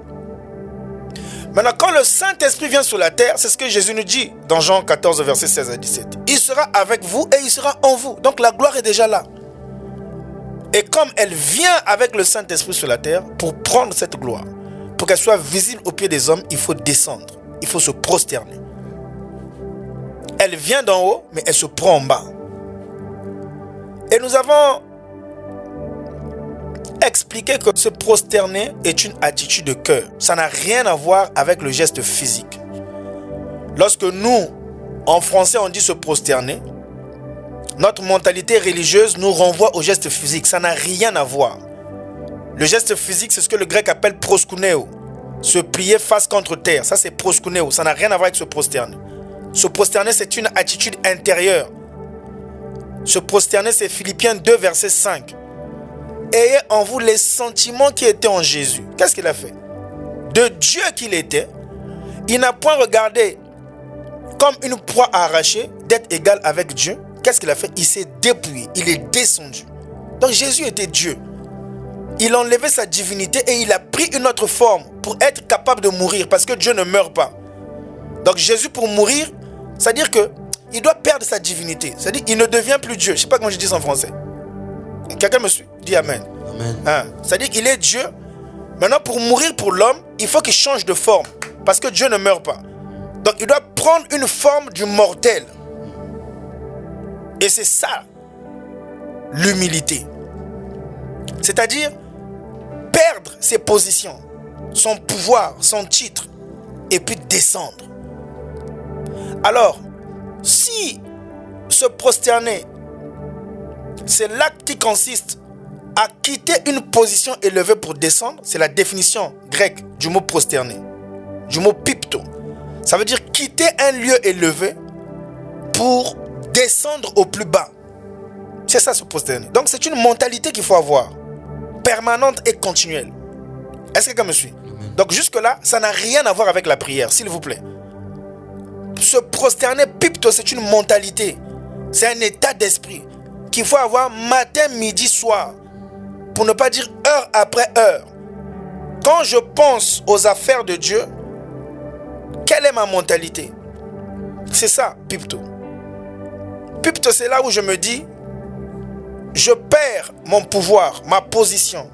Speaker 2: Maintenant, quand le Saint-Esprit vient sur la terre, c'est ce que Jésus nous dit dans Jean 14, verset 16 à 17. Il sera avec vous et il sera en vous. Donc la gloire est déjà là. Et comme elle vient avec le Saint-Esprit sur la terre, pour prendre cette gloire, pour qu'elle soit visible aux pieds des hommes, il faut descendre. Il faut se prosterner. Elle vient d'en haut, mais elle se prend en bas. Et nous avons expliqué que se prosterner est une attitude de cœur. Ça n'a rien à voir avec le geste physique. Lorsque nous, en français, on dit se prosterner, notre mentalité religieuse nous renvoie au geste physique. Ça n'a rien à voir. Le geste physique, c'est ce que le grec appelle proskuneo. Se plier face contre terre. Ça, c'est proskuneo. Ça n'a rien à voir avec se prosterner. Se prosterner, c'est une attitude intérieure. Se prosterner, c'est Philippiens 2, verset 5. Ayez en vous les sentiments qui étaient en Jésus. Qu'est-ce qu'il a fait? De Dieu qu'il était, il n'a point regardé comme une proie à arracher d'être égal avec Dieu. Qu'est-ce qu'il a fait? Il s'est dépouillé, il est descendu. Donc Jésus était Dieu. Il a enlevé sa divinité et il a pris une autre forme pour être capable de mourir parce que Dieu ne meurt pas. Donc Jésus, pour mourir, c'est-à-dire qu'il doit perdre sa divinité. C'est-à-dire qu'il ne devient plus Dieu. Je ne sais pas comment je dis ça en français. Quelqu'un me suit? Dis Amen.
Speaker 3: Amen.
Speaker 2: C'est-à-dire qu'il est Dieu. Maintenant, pour mourir pour l'homme, il faut qu'il change de forme. Parce que Dieu ne meurt pas. Donc, il doit prendre une forme du mortel. Et c'est ça l'humilité. C'est-à-dire perdre ses positions, son pouvoir, son titre, et puis descendre. Alors, si se prosterner, c'est l'acte qui consiste à quitter une position élevée pour descendre, c'est la définition grecque du mot prosterner, du mot pipto. Ça veut dire quitter un lieu élevé pour descendre au plus bas. C'est ça, se prosterner. Donc c'est une mentalité qu'il faut avoir, permanente et continuelle. Est-ce que quelqu'un me suit? Donc jusque-là, ça n'a rien à voir avec la prière, s'il vous plaît. Se prosterner, pipto, c'est une mentalité. C'est un état d'esprit qu'il faut avoir matin, midi, soir. Pour ne pas dire heure après heure. Quand je pense aux affaires de Dieu, quelle est ma mentalité? C'est ça, pipto. Pipto, c'est là où je me dis, je perds mon pouvoir, ma position.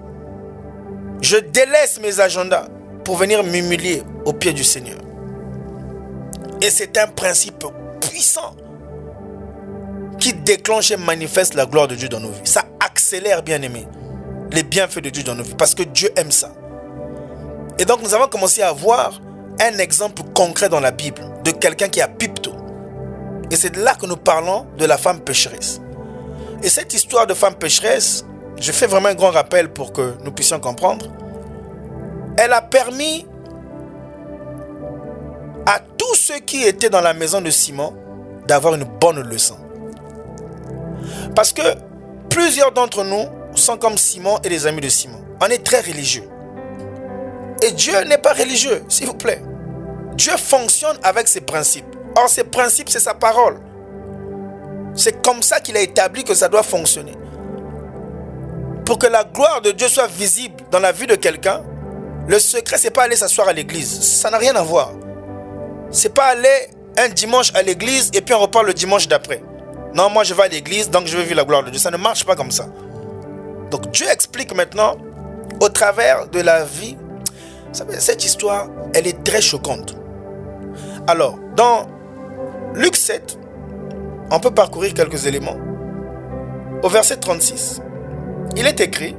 Speaker 2: Je délaisse mes agendas pour venir m'humilier aux pieds du Seigneur. Et c'est un principe puissant qui déclenche et manifeste la gloire de Dieu dans nos vies. Ça accélère, bien aimé, les bienfaits de Dieu dans nos vies, parce que Dieu aime ça. Et donc nous avons commencé à voir un exemple concret dans la Bible de quelqu'un qui a pipto. Et c'est de là que nous parlons de la femme pécheresse. Et cette histoire de femme pécheresse, je fais vraiment un grand rappel pour que nous puissions comprendre. Elle a permis à tous ceux qui étaient dans la maison de Simon d'avoir une bonne leçon. Parce que plusieurs d'entre nous sont comme Simon et les amis de Simon. On est très religieux. Et Dieu n'est pas religieux, s'il vous plaît. Dieu fonctionne avec ses principes. Or, ses principes, c'est sa parole. C'est comme ça qu'il a établi que ça doit fonctionner. Pour que la gloire de Dieu soit visible dans la vie de quelqu'un, le secret, c'est pas aller s'asseoir à l'église. Ça n'a rien à voir. C'est pas aller un dimanche à l'église et puis on repart le dimanche d'après. Non, moi je vais à l'église, donc je veux vivre la gloire de Dieu. Ça ne marche pas comme ça. Donc Dieu explique maintenant, au travers de la vie, vous savez, cette histoire, elle est très choquante. Alors, dans Luc 7, on peut parcourir quelques éléments. Au verset 36, il est écrit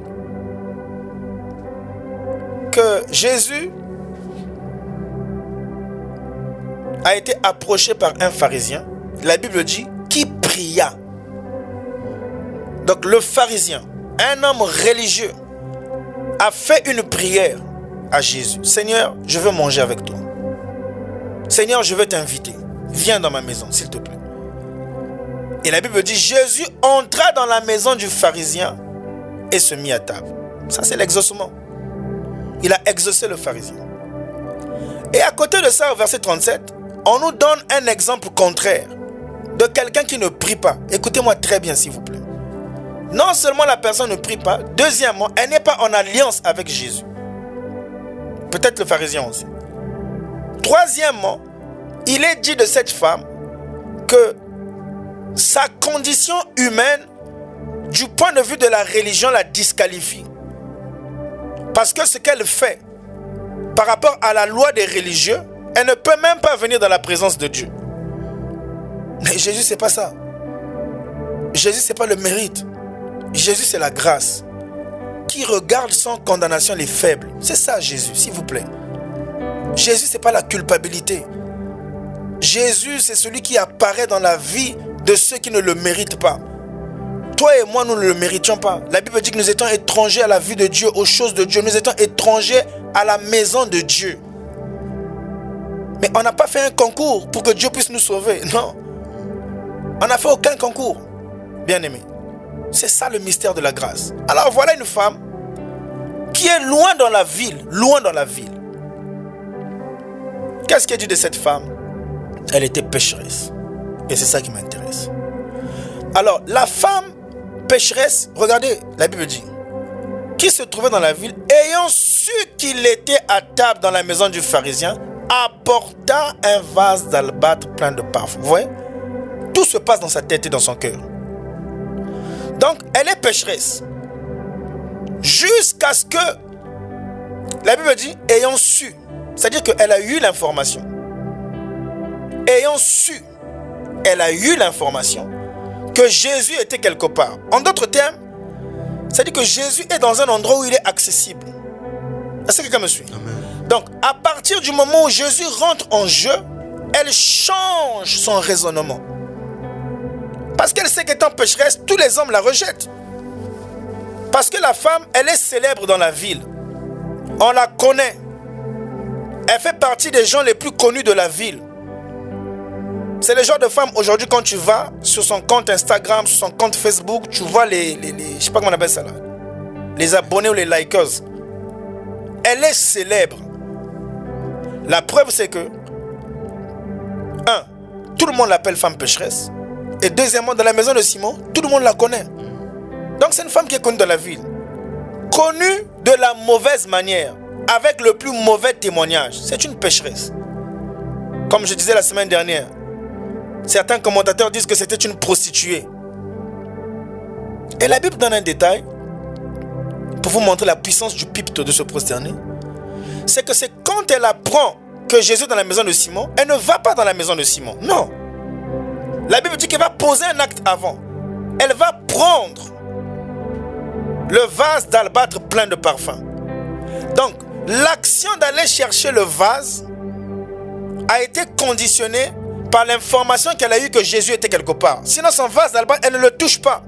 Speaker 2: que Jésus a été approché par un pharisien. La Bible dit qui pria. Donc le pharisien, un homme religieux, a fait une prière à Jésus. Seigneur, je veux manger avec toi. Seigneur, je veux t'inviter. Viens dans ma maison, s'il te plaît. Et la Bible dit, Jésus entra dans la maison du pharisien et se mit à table. Ça, c'est l'exaucement. Il a exaucé le pharisien. Et à côté de ça, au verset 37, on nous donne un exemple contraire de quelqu'un qui ne prie pas. Écoutez-moi très bien, s'il vous plaît. Non seulement la personne ne prie pas, deuxièmement, elle n'est pas en alliance avec Jésus. Peut-être le pharisien aussi. Troisièmement, il est dit de cette femme que sa condition humaine, du point de vue de la religion, la disqualifie. Parce que ce qu'elle fait par rapport à la loi des religieux, elle ne peut même pas venir dans la présence de Dieu. Mais Jésus, c'est pas ça. Jésus, c'est pas le mérite. Jésus, c'est la grâce. Qui regarde sans condamnation les faibles. C'est ça, Jésus, s'il vous plaît. Jésus, c'est pas la culpabilité. Jésus, c'est celui qui apparaît dans la vie de ceux qui ne le méritent pas. Toi et moi, nous ne le méritions pas. La Bible dit que nous étions étrangers à la vie de Dieu, aux choses de Dieu. Nous étions étrangers à la maison de Dieu. Mais on n'a pas fait un concours pour que Dieu puisse nous sauver. Non. On n'a fait aucun concours. Bien aimé. C'est ça le mystère de la grâce. Alors voilà une femme qui est loin dans la ville. Loin dans la ville. Qu'est-ce qu'il dit de cette femme? Elle était pécheresse. Et c'est ça qui m'intéresse. Alors, la femme pécheresse, regardez, la Bible dit, qui se trouvait dans la ville, ayant su qu'il était à table dans la maison du pharisien, apporta un vase d'albâtre plein de parfum. Vous voyez? Tout se passe dans sa tête et dans son cœur. Donc, elle est pécheresse. Jusqu'à ce que, la Bible dit, ayant su, c'est-à-dire qu'elle a eu l'information. Ayant su, elle a eu l'information que Jésus était quelque part. En d'autres termes, ça dit que Jésus est dans un endroit où il est accessible. Est-ce que quelqu'un me suit? Amen. Donc, à partir du moment où Jésus rentre en jeu, elle change son raisonnement. Parce qu'elle sait qu'étant pécheresse, tous les hommes la rejettent. Parce que la femme, elle est célèbre dans la ville. On la connaît. Elle fait partie des gens les plus connus de la ville. C'est le genre de femme, aujourd'hui, quand tu vas sur son compte Instagram, sur son compte Facebook, tu vois les je sais pas comment on appelle ça là, les abonnés ou les likers. Elle est célèbre. La preuve, c'est que, tout le monde l'appelle femme pécheresse. Et deuxièmement, dans la maison de Simon, tout le monde la connaît. Donc c'est une femme qui est connue dans la ville. Connue de la mauvaise manière, avec le plus mauvais témoignage. C'est une pécheresse. Comme je disais la semaine dernière, certains commentateurs disent que c'était une prostituée. Et la Bible donne un détail pour vous montrer la puissance du pipte de se prosterner. C'est que c'est quand elle apprend que Jésus est dans la maison de Simon, elle ne va pas dans la maison de Simon. Non. La Bible dit qu'elle va poser un acte avant. Elle va prendre le vase d'albâtre plein de parfums. Donc, l'action d'aller chercher le vase a été conditionnée par l'information qu'elle a eue que Jésus était quelque part. Sinon, son vase d'albâtre, elle ne le touche pas.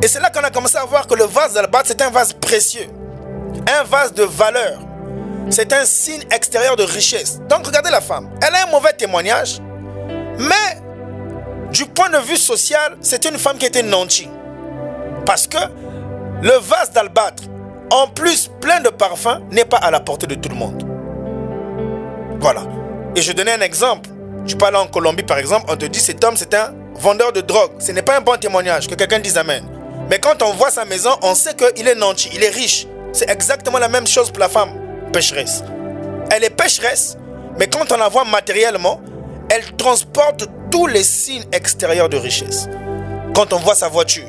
Speaker 2: Et c'est là qu'on a commencé à voir que le vase d'albâtre, c'est un vase précieux. Un vase de valeur. C'est un signe extérieur de richesse. Donc, regardez la femme. Elle a un mauvais témoignage, mais du point de vue social, c'est une femme qui était nantie. Parce que le vase d'albâtre, en plus plein de parfums, n'est pas à la portée de tout le monde. Voilà. Et je donnais un exemple. Tu parles en Colombie, par exemple, on te dit cet homme, c'est un vendeur de drogue. Ce n'est pas un bon témoignage, que quelqu'un dise amen. Mais quand on voit sa maison, on sait qu'il est nanti, il est riche. C'est exactement la même chose pour la femme pécheresse. Elle est pécheresse, mais quand on la voit matériellement, elle transporte tous les signes extérieurs de richesse. Quand on voit sa voiture,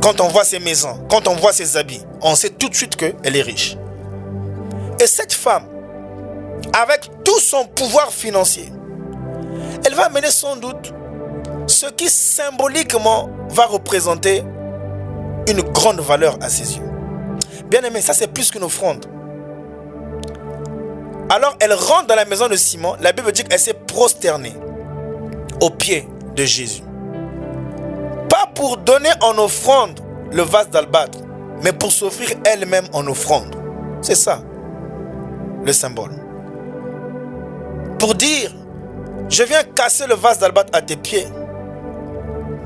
Speaker 2: quand on voit ses maisons, quand on voit ses habits, on sait tout de suite qu'elle est riche. Et cette femme, avec tout son pouvoir financier, elle va amener sans doute ce qui symboliquement va représenter une grande valeur à ses yeux. Bien aimé, ça c'est plus qu'une offrande. Alors elle rentre dans la maison de Simon. La Bible dit qu'elle s'est prosternée aux pieds de Jésus. Pas pour donner en offrande le vase d'albâtre, mais pour s'offrir elle-même en offrande. C'est ça le symbole. Pour dire, je viens casser le vase d'albâtre à tes pieds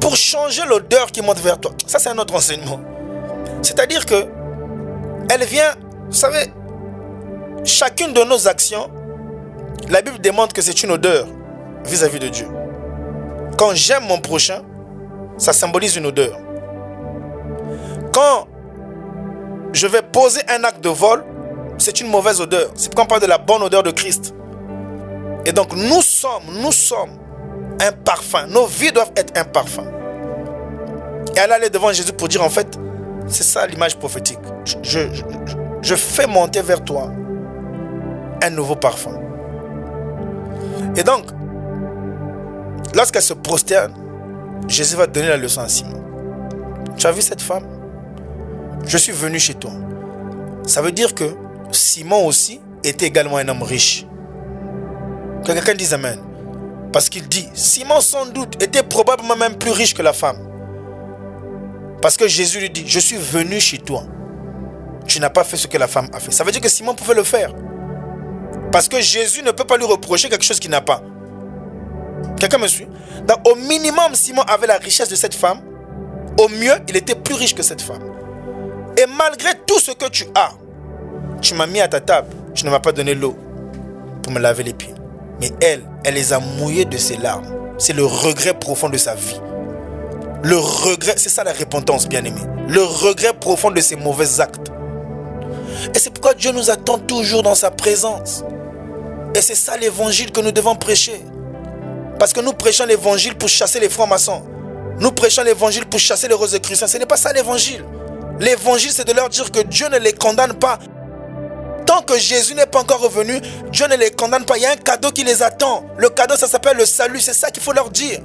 Speaker 2: pour changer l'odeur qui monte vers toi. Ça c'est un autre enseignement. C'est-à-dire que elle vient, vous savez, chacune de nos actions, la Bible démontre que c'est une odeur vis-à-vis de Dieu. Quand j'aime mon prochain, ça symbolise une odeur. Quand je vais poser un acte de vol, c'est une mauvaise odeur. C'est pourquoi on parle de la bonne odeur de Christ. Et donc nous sommes un parfum. Nos vies doivent être un parfum. Et elle allait devant Jésus pour dire, en fait, c'est ça l'image prophétique. Je fais monter vers toi un nouveau parfum. Et donc, lorsqu'elle se prosterne, Jésus va donner la leçon à Simon. Tu as vu cette femme? Je suis venu chez toi. Ça veut dire que Simon aussi était également un homme riche. Que quelqu'un dise amen. Parce qu'il dit, Simon sans doute était probablement même plus riche que la femme. Parce que Jésus lui dit, je suis venu chez toi. Tu n'as pas fait ce que la femme a fait. Ça veut dire que Simon pouvait le faire. Parce que Jésus ne peut pas lui reprocher quelque chose qu'il n'a pas. Quelqu'un me suit? Donc au minimum, Simon avait la richesse de cette femme. Au mieux, il était plus riche que cette femme. Et malgré tout ce que tu as, tu m'as mis à ta table. Tu ne m'as pas donné l'eau pour me laver les pieds. Mais elle les a mouillés de ses larmes. C'est le regret profond de sa vie. Le regret, c'est ça la repentance, bien-aimé. Le regret profond de ses mauvais actes. Et c'est pourquoi Dieu nous attend toujours dans sa présence. Et c'est ça l'évangile que nous devons prêcher. Parce que nous prêchons l'évangile pour chasser les francs-maçons. Nous prêchons l'évangile pour chasser les rosicruciens. Ce n'est pas ça l'évangile. L'évangile, c'est de leur dire que Dieu ne les condamne pas. Tant que Jésus n'est pas encore revenu, Dieu ne les condamne pas. Il y a un cadeau qui les attend. Le cadeau, ça s'appelle le salut. C'est ça qu'il faut leur dire.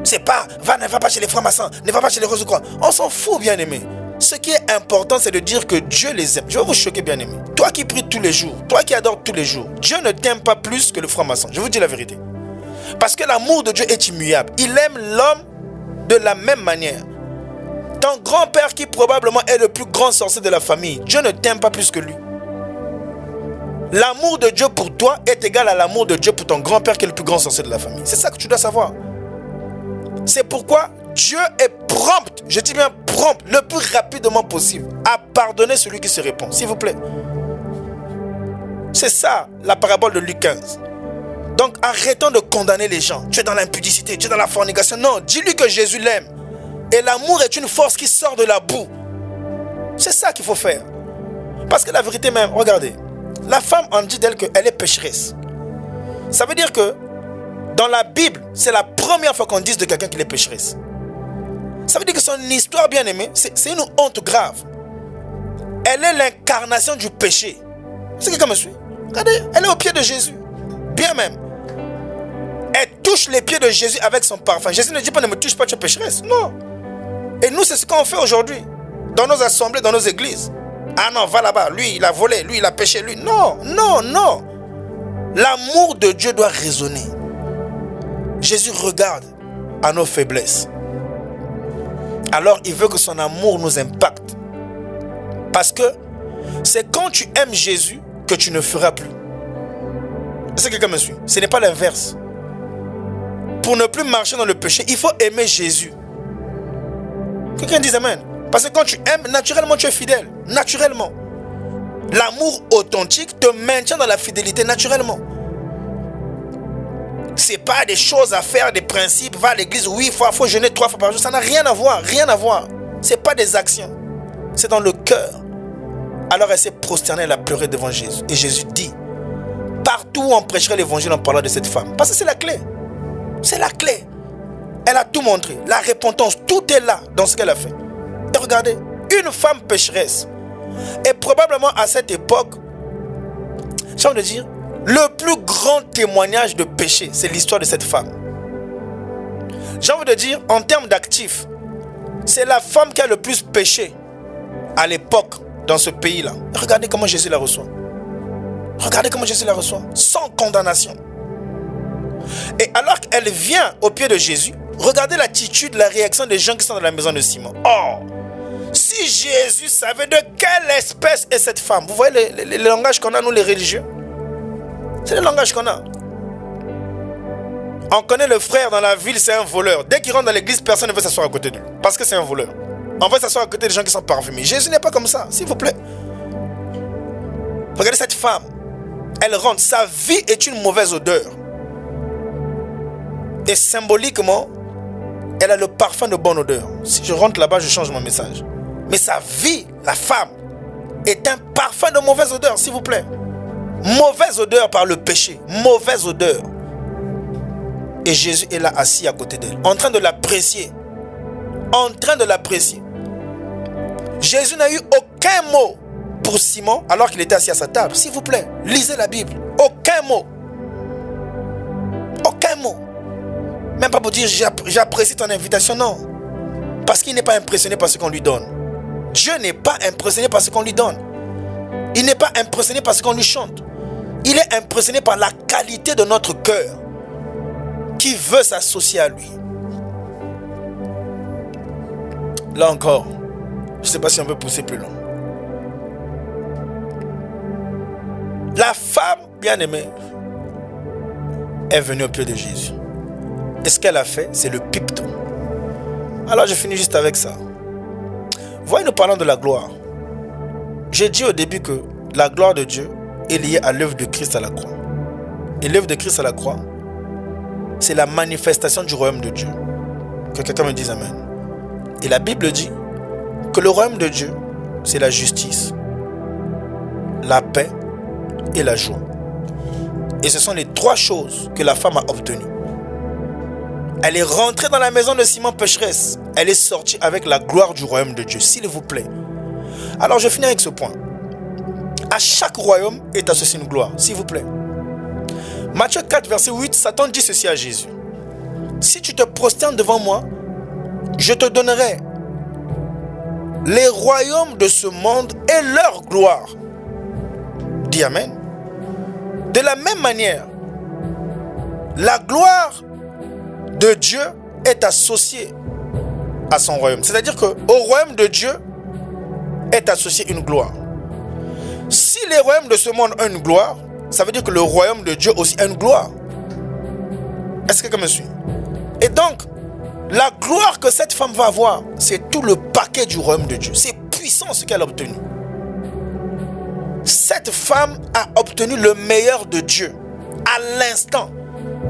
Speaker 2: C'est pas, ne va pas chez les francs-maçons, ne va pas chez les roses ou quoi. On s'en fout, bien-aimé. Ce qui est important, c'est de dire que Dieu les aime. Je vais vous choquer, bien-aimé. Toi qui pries tous les jours, toi qui adores tous les jours, Dieu ne t'aime pas plus que le franc-maçon. Je vous dis la vérité. Parce que l'amour de Dieu est immuable. Il aime l'homme de la même manière. Ton grand-père qui probablement est le plus grand sorcier de la famille, Dieu ne t'aime pas plus que lui. L'amour de Dieu pour toi est égal à l'amour de Dieu pour ton grand-père qui est le plus grand sorcier de la famille. C'est ça que tu dois savoir. C'est pourquoi Dieu est prompt, je dis bien prompt, le plus rapidement possible à pardonner celui qui se répand. S'il vous plaît. C'est ça la parabole de Luc 15. Donc arrêtons de condamner les gens. Tu es dans l'impudicité, tu es dans la fornication. Non, dis-lui que Jésus l'aime. Et l'amour est une force qui sort de la boue. C'est ça qu'il faut faire. Parce que la vérité même, regardez. La femme, on dit d'elle qu'elle est pécheresse. Ça veut dire que dans la Bible, c'est la première fois qu'on dise de quelqu'un qu'il est pécheresse. Ça veut dire que son histoire, bien aimée, c'est une honte grave. Elle est l'incarnation du péché. Est-ce que quelqu'un me suit? Regardez, elle est au pied de Jésus. Bien même. Elle touche les pieds de Jésus avec son parfum. Jésus ne dit pas ne me touche pas, tu es pécheresse. Non. Et nous, c'est ce qu'on fait aujourd'hui. Dans nos assemblées, dans nos églises. Ah non, va là-bas. Lui, il a volé. Lui, il a péché. Lui. Non, non, non. L'amour de Dieu doit résonner. Jésus regarde à nos faiblesses. Alors, il veut que son amour nous impacte. Parce que c'est quand tu aimes Jésus que tu ne feras plus. Est-ce que quelqu'un me suit? Ce n'est pas l'inverse. Pour ne plus marcher dans le péché, il faut aimer Jésus. Quelqu'un dit amen. Parce que quand tu aimes, naturellement tu es fidèle. Naturellement. L'amour authentique te maintient dans la fidélité naturellement. C'est pas des choses à faire, des principes. Va à l'église 8 fois, il faut jeûner 3 fois par jour. Ça n'a rien à voir, rien à voir. C'est pas des actions. C'est dans le cœur. Alors elle s'est prosternée, elle a pleuré devant Jésus. Et Jésus dit, partout où on prêcherait l'évangile en parlant de cette femme. Parce que c'est la clé. C'est la clé. Elle a tout montré. La repentance, tout est là dans ce qu'elle a fait. Et regardez, une femme pécheresse. Et probablement à cette époque, j'ai envie de dire, le plus grand témoignage de péché, c'est l'histoire de cette femme. J'ai envie de dire, en termes d'actifs, c'est la femme qui a le plus péché à l'époque dans ce pays-là. Regardez comment Jésus la reçoit. Regardez comment Jésus la reçoit, sans condamnation. Et alors qu'elle vient au pied de Jésus, regardez l'attitude, la réaction des gens qui sont dans la maison de Simon. Oh, si Jésus savait de quelle espèce est cette femme. Vous voyez le langage qu'on a, nous les religieux. C'est le langage qu'on a. On connaît le frère dans la ville, c'est un voleur. Dès qu'il rentre dans l'église, personne ne veut s'asseoir à côté de lui. Parce que c'est un voleur. On veut s'asseoir à côté des gens qui sont parfumés. Jésus n'est pas comme ça, s'il vous plaît. Regardez cette femme. Elle rentre. Sa vie est une mauvaise odeur. Et symboliquement, elle a le parfum de bonne odeur. Si je rentre là-bas, je change mon message. Mais sa vie, la femme, est un parfum de mauvaise odeur, s'il vous plaît. Mauvaise odeur par le péché. Mauvaise odeur. Et Jésus est là assis à côté d'elle, en train de l'apprécier. En train de l'apprécier. Jésus n'a eu aucun mot pour Simon alors qu'il était assis à sa table. S'il vous plaît, lisez la Bible. Aucun mot. Aucun mot. Même pas pour dire j'apprécie ton invitation, non. Parce qu'il n'est pas impressionné par ce qu'on lui donne. Dieu n'est pas impressionné par ce qu'on lui donne. Il n'est pas impressionné par ce qu'on lui chante. Il est impressionné par la qualité de notre cœur qui veut s'associer à lui. Là encore, je ne sais pas si on peut pousser plus loin. La femme bien-aimée est venue au pied de Jésus. Et ce qu'elle a fait, c'est le pipto. Alors je finis juste avec ça. Voyez, nous parlons de la gloire. J'ai dit au début que la gloire de Dieu est liée à l'œuvre de Christ à la croix. Et l'œuvre de Christ à la croix, c'est la manifestation du royaume de Dieu. Que quelqu'un me dise amen. Et la Bible dit que le royaume de Dieu, c'est la justice, la paix et la joie. Et ce sont les 3 choses que la femme a obtenues. Elle est rentrée dans la maison de Simon pécheresse. Elle est sortie avec la gloire du royaume de Dieu, s'il vous plaît. Alors je finis avec ce point. À chaque royaume est associée une gloire, s'il vous plaît. Matthieu 4, verset 8, Satan dit ceci à Jésus. si tu te prosternes devant moi, je te donnerai les royaumes de ce monde et leur gloire. Dis Amen. De la même manière, la gloire de Dieu est associée à son royaume. C'est-à-dire qu'au royaume de Dieu est associée une gloire. Si les royaumes de ce monde ont une gloire, ça veut dire que le royaume de Dieu aussi a une gloire. Est-ce que quelqu'un me suit? Et donc, la gloire que cette femme va avoir, c'est tout le paquet du royaume de Dieu. C'est puissant ce qu'elle a obtenu. Cette femme a obtenu le meilleur de Dieu à l'instant.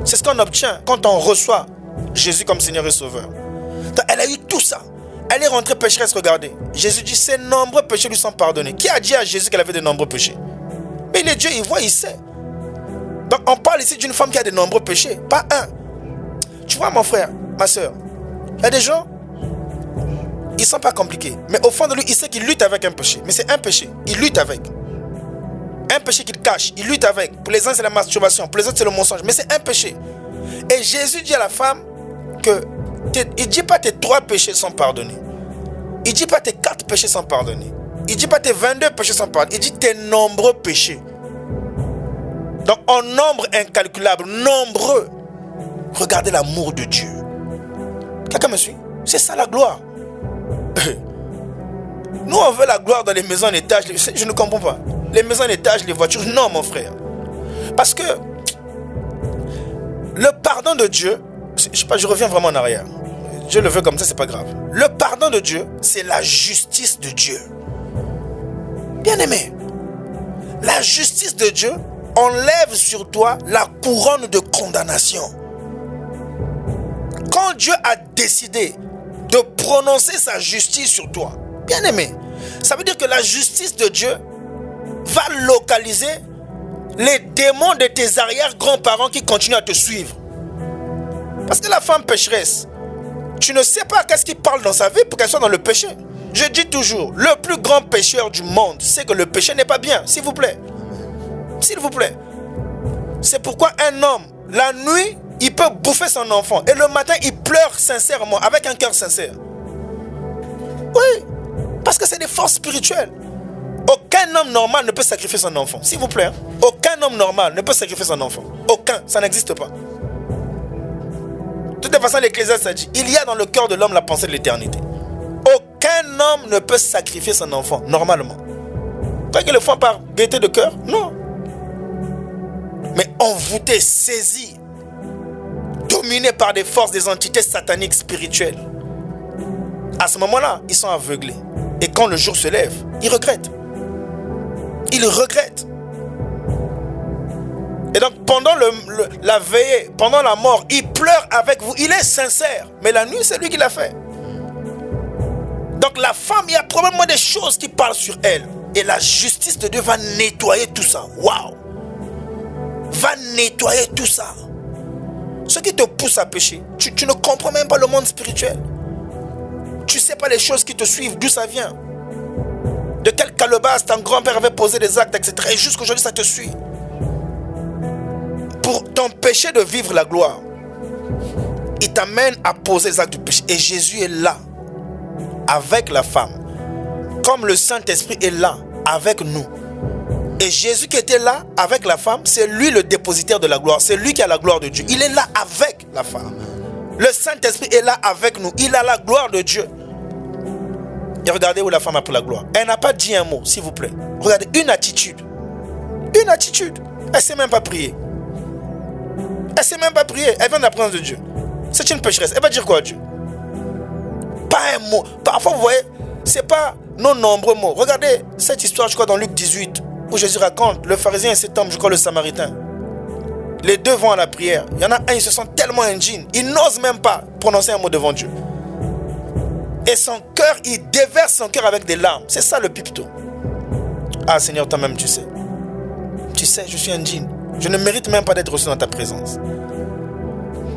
Speaker 2: C'est ce qu'on obtient quand on reçoit Jésus comme Seigneur et Sauveur. Donc, elle a eu tout ça. Elle est rentrée pécheresse, regardez. Jésus dit, ses nombreux péchés lui sont pardonnés. Qui a dit à Jésus qu'elle avait de nombreux péchés? Mais il est Dieu, il voit, il sait. Donc on parle ici d'une femme qui a de nombreux péchés, pas un. Tu vois mon frère, ma soeur, il y a des gens, ils ne sont pas compliqués. Mais au fond de lui, il sait qu'il lutte avec un péché. Mais c'est un péché, il lutte avec. Un péché qu'il cache, il lutte avec. Pour les uns c'est la masturbation, pour les autres c'est le mensonge. Mais c'est un péché. Et Jésus dit à la femme que il ne dit pas tes 3 péchés sont pardonnés. Il ne dit pas tes 4 péchés sont pardonnés. Il ne dit pas tes 22 péchés sont pardonnés. Il dit tes nombreux péchés. Donc en nombre incalculable, nombreux. Regardez l'amour de Dieu. Quelqu'un me suit? C'est ça la gloire. Nous on veut la gloire dans les maisons en étage. Je ne comprends pas. Les maisons en étage, les voitures. Non mon frère. Parce que le pardon de Dieu, je reviens vraiment en arrière. Dieu le veut comme ça, c'est pas grave. Le pardon de Dieu, c'est la justice de Dieu. Bien aimé, la justice de Dieu enlève sur toi la couronne de condamnation. Quand Dieu a décidé de prononcer sa justice sur toi, bien aimé, ça veut dire que la justice de Dieu va localiser les démons de tes arrière-grands-parents qui continuent à te suivre. Parce que la femme pécheresse, tu ne sais pas qu'est-ce qui parle dans sa vie pour qu'elle soit dans le péché. Je dis toujours, le plus grand pécheur du monde, c'est que le péché n'est pas bien, s'il vous plaît. S'il vous plaît. C'est pourquoi un homme, la nuit, il peut bouffer son enfant. Et le matin, il pleure sincèrement, avec un cœur sincère. Oui, parce que c'est des forces spirituelles. Aucun homme normal ne peut sacrifier son enfant. S'il vous plaît. Aucun homme normal ne peut sacrifier son enfant. Aucun, ça n'existe pas. De toute façon, l'Ecclésiaste a dit, il y a dans le cœur de l'homme la pensée de l'éternité. Aucun homme ne peut sacrifier son enfant, normalement. Quoi qu'ils le font par gaieté de cœur? Non. Mais envoûtés, saisis, dominés par des forces, des entités sataniques spirituelles. À ce moment-là, ils sont aveuglés. Et quand le jour se lève, ils regrettent. Ils regrettent. Et donc pendant la veillée, pendant la mort, il pleure avec vous. Il est sincère. Mais la nuit, c'est lui qui l'a fait. Donc la femme, il y a probablement des choses qui parlent sur elle. Et la justice de Dieu va nettoyer tout ça. Waouh! Va nettoyer tout ça. Ce qui te pousse à pécher, tu ne comprends même pas le monde spirituel. Tu ne sais pas les choses qui te suivent, d'où ça vient. De quelle calebasse ton grand-père avait posé des actes, etc. Et jusqu'aujourd'hui, ça te suit. Pour t'empêcher de vivre la gloire, il t'amène à poser les actes du péché. Et Jésus est là, avec la femme. Comme le Saint-Esprit est là, avec nous. Et Jésus qui était là, avec la femme, c'est lui le dépositaire de la gloire. C'est lui qui a la gloire de Dieu. Il est là avec la femme. Le Saint-Esprit est là avec nous. Il a la gloire de Dieu. Et regardez où la femme a pris la gloire. Elle n'a pas dit un mot, s'il vous plaît. Regardez, une attitude. Une attitude. Elle ne sait même pas prier. Elle ne sait même pas prier. Elle vient de la présence de Dieu. C'est une pécheresse. Elle va dire quoi à Dieu? Pas un mot. Parfois, vous voyez, ce n'est pas nos nombreux mots. Regardez cette histoire, je crois, dans Luc 18, où Jésus raconte le pharisien et cet homme, je crois, le samaritain. Les deux vont à la prière. Il y en a un, il se sent tellement indigne. Il n'ose même pas prononcer un mot devant Dieu. Et son cœur, il déverse son cœur avec des larmes. C'est ça le pipto. Ah Seigneur, toi-même tu sais. Tu sais, je suis indigne. Je ne mérite même pas d'être reçu dans ta présence.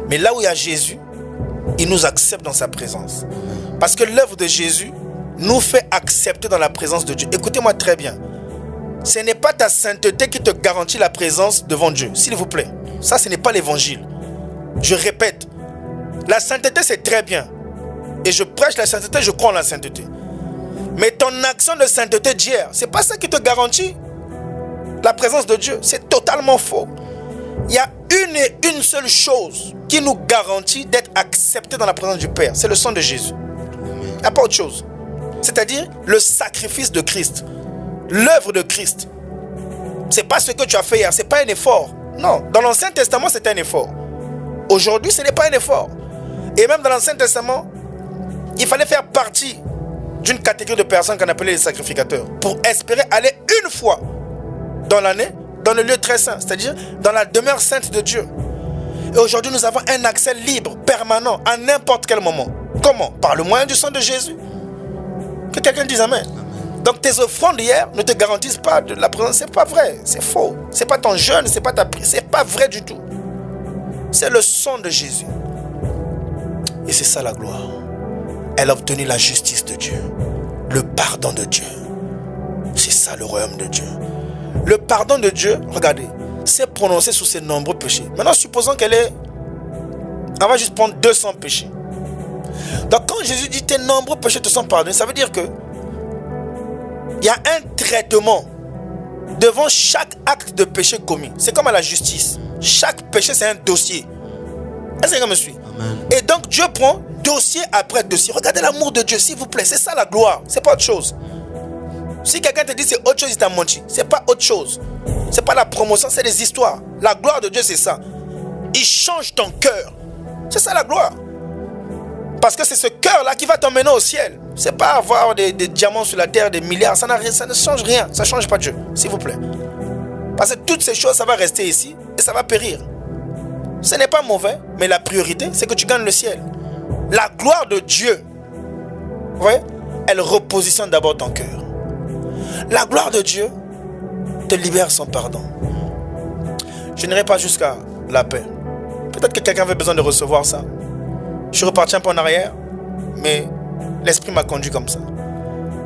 Speaker 2: Mais là où il y a Jésus, il nous accepte dans sa présence. Parce que l'œuvre de Jésus nous fait accepter dans la présence de Dieu. Écoutez-moi très bien. Ce n'est pas ta sainteté qui te garantit la présence devant Dieu. S'il vous plaît. Ça, ce n'est pas l'évangile. Je répète. La sainteté, c'est très bien. Et je prêche la sainteté, je crois en la sainteté. Mais ton action de sainteté d'hier, c'est pas ça qui te garantit la présence de Dieu. C'est totalement faux. Il y a une seule chose qui nous garantit d'être acceptés dans la présence du Père. C'est le sang de Jésus. Il n'y a pas autre chose. C'est-à-dire le sacrifice de Christ. L'œuvre de Christ. C'est pas ce que tu as fait hier. C'est pas un effort. Non. Dans l'Ancien Testament, c'est un effort. Aujourd'hui, ce n'est pas un effort. Et même dans l'Ancien Testament, il fallait faire partie d'une catégorie de personnes qu'on appelait les sacrificateurs pour espérer aller une fois dans l'année dans le lieu très saint, c'est-à-dire dans la demeure sainte de Dieu. Et aujourd'hui, nous avons un accès libre, permanent, à n'importe quel moment. Comment? Par le moyen du sang de Jésus. Que quelqu'un dise Amen. Donc tes offrandes d'hier ne te garantissent pas de la présence. C'est pas vrai, c'est faux. C'est pas ton jeûne, c'est pas ta prière, c'est pas vrai du tout. C'est le sang de Jésus. Et c'est ça la gloire. Elle a obtenu la justice de Dieu, le pardon de Dieu. C'est ça le royaume de Dieu. Le pardon de Dieu, regardez, c'est prononcé sous ses nombreux péchés. Maintenant, supposons qu'elle est... On va juste prendre 200 péchés. Donc quand Jésus dit tes nombreux péchés te sont pardonnés, ça veut dire que il y a un traitement devant chaque acte de péché commis. C'est comme à la justice. Chaque péché, c'est un dossier. Est-ce que quelqu'un me suit? Amen. Et donc Dieu prend dossier après dossier. Regardez l'amour de Dieu, s'il vous plaît. C'est ça la gloire. C'est pas autre chose. Si quelqu'un te dit c'est autre chose, il t'a menti. C'est pas autre chose. C'est pas la promotion, c'est des histoires. La gloire de Dieu, c'est ça. Il change ton cœur. C'est ça la gloire. Parce que c'est ce cœur-là qui va t'emmener au ciel. C'est pas avoir des diamants sur la terre, des milliards. Ça ne change rien. Ça ne change pas Dieu, s'il vous plaît. Parce que toutes ces choses, ça va rester ici et ça va périr. Ce n'est pas mauvais, mais la priorité, c'est que tu gagnes le ciel. La gloire de Dieu, vous voyez, elle repositionne d'abord ton cœur. La gloire de Dieu te libère son pardon. Je n'irai pas jusqu'à la paix. Peut-être que quelqu'un avait besoin de recevoir ça. Je suis reparti un peu en arrière, mais l'Esprit m'a conduit comme ça.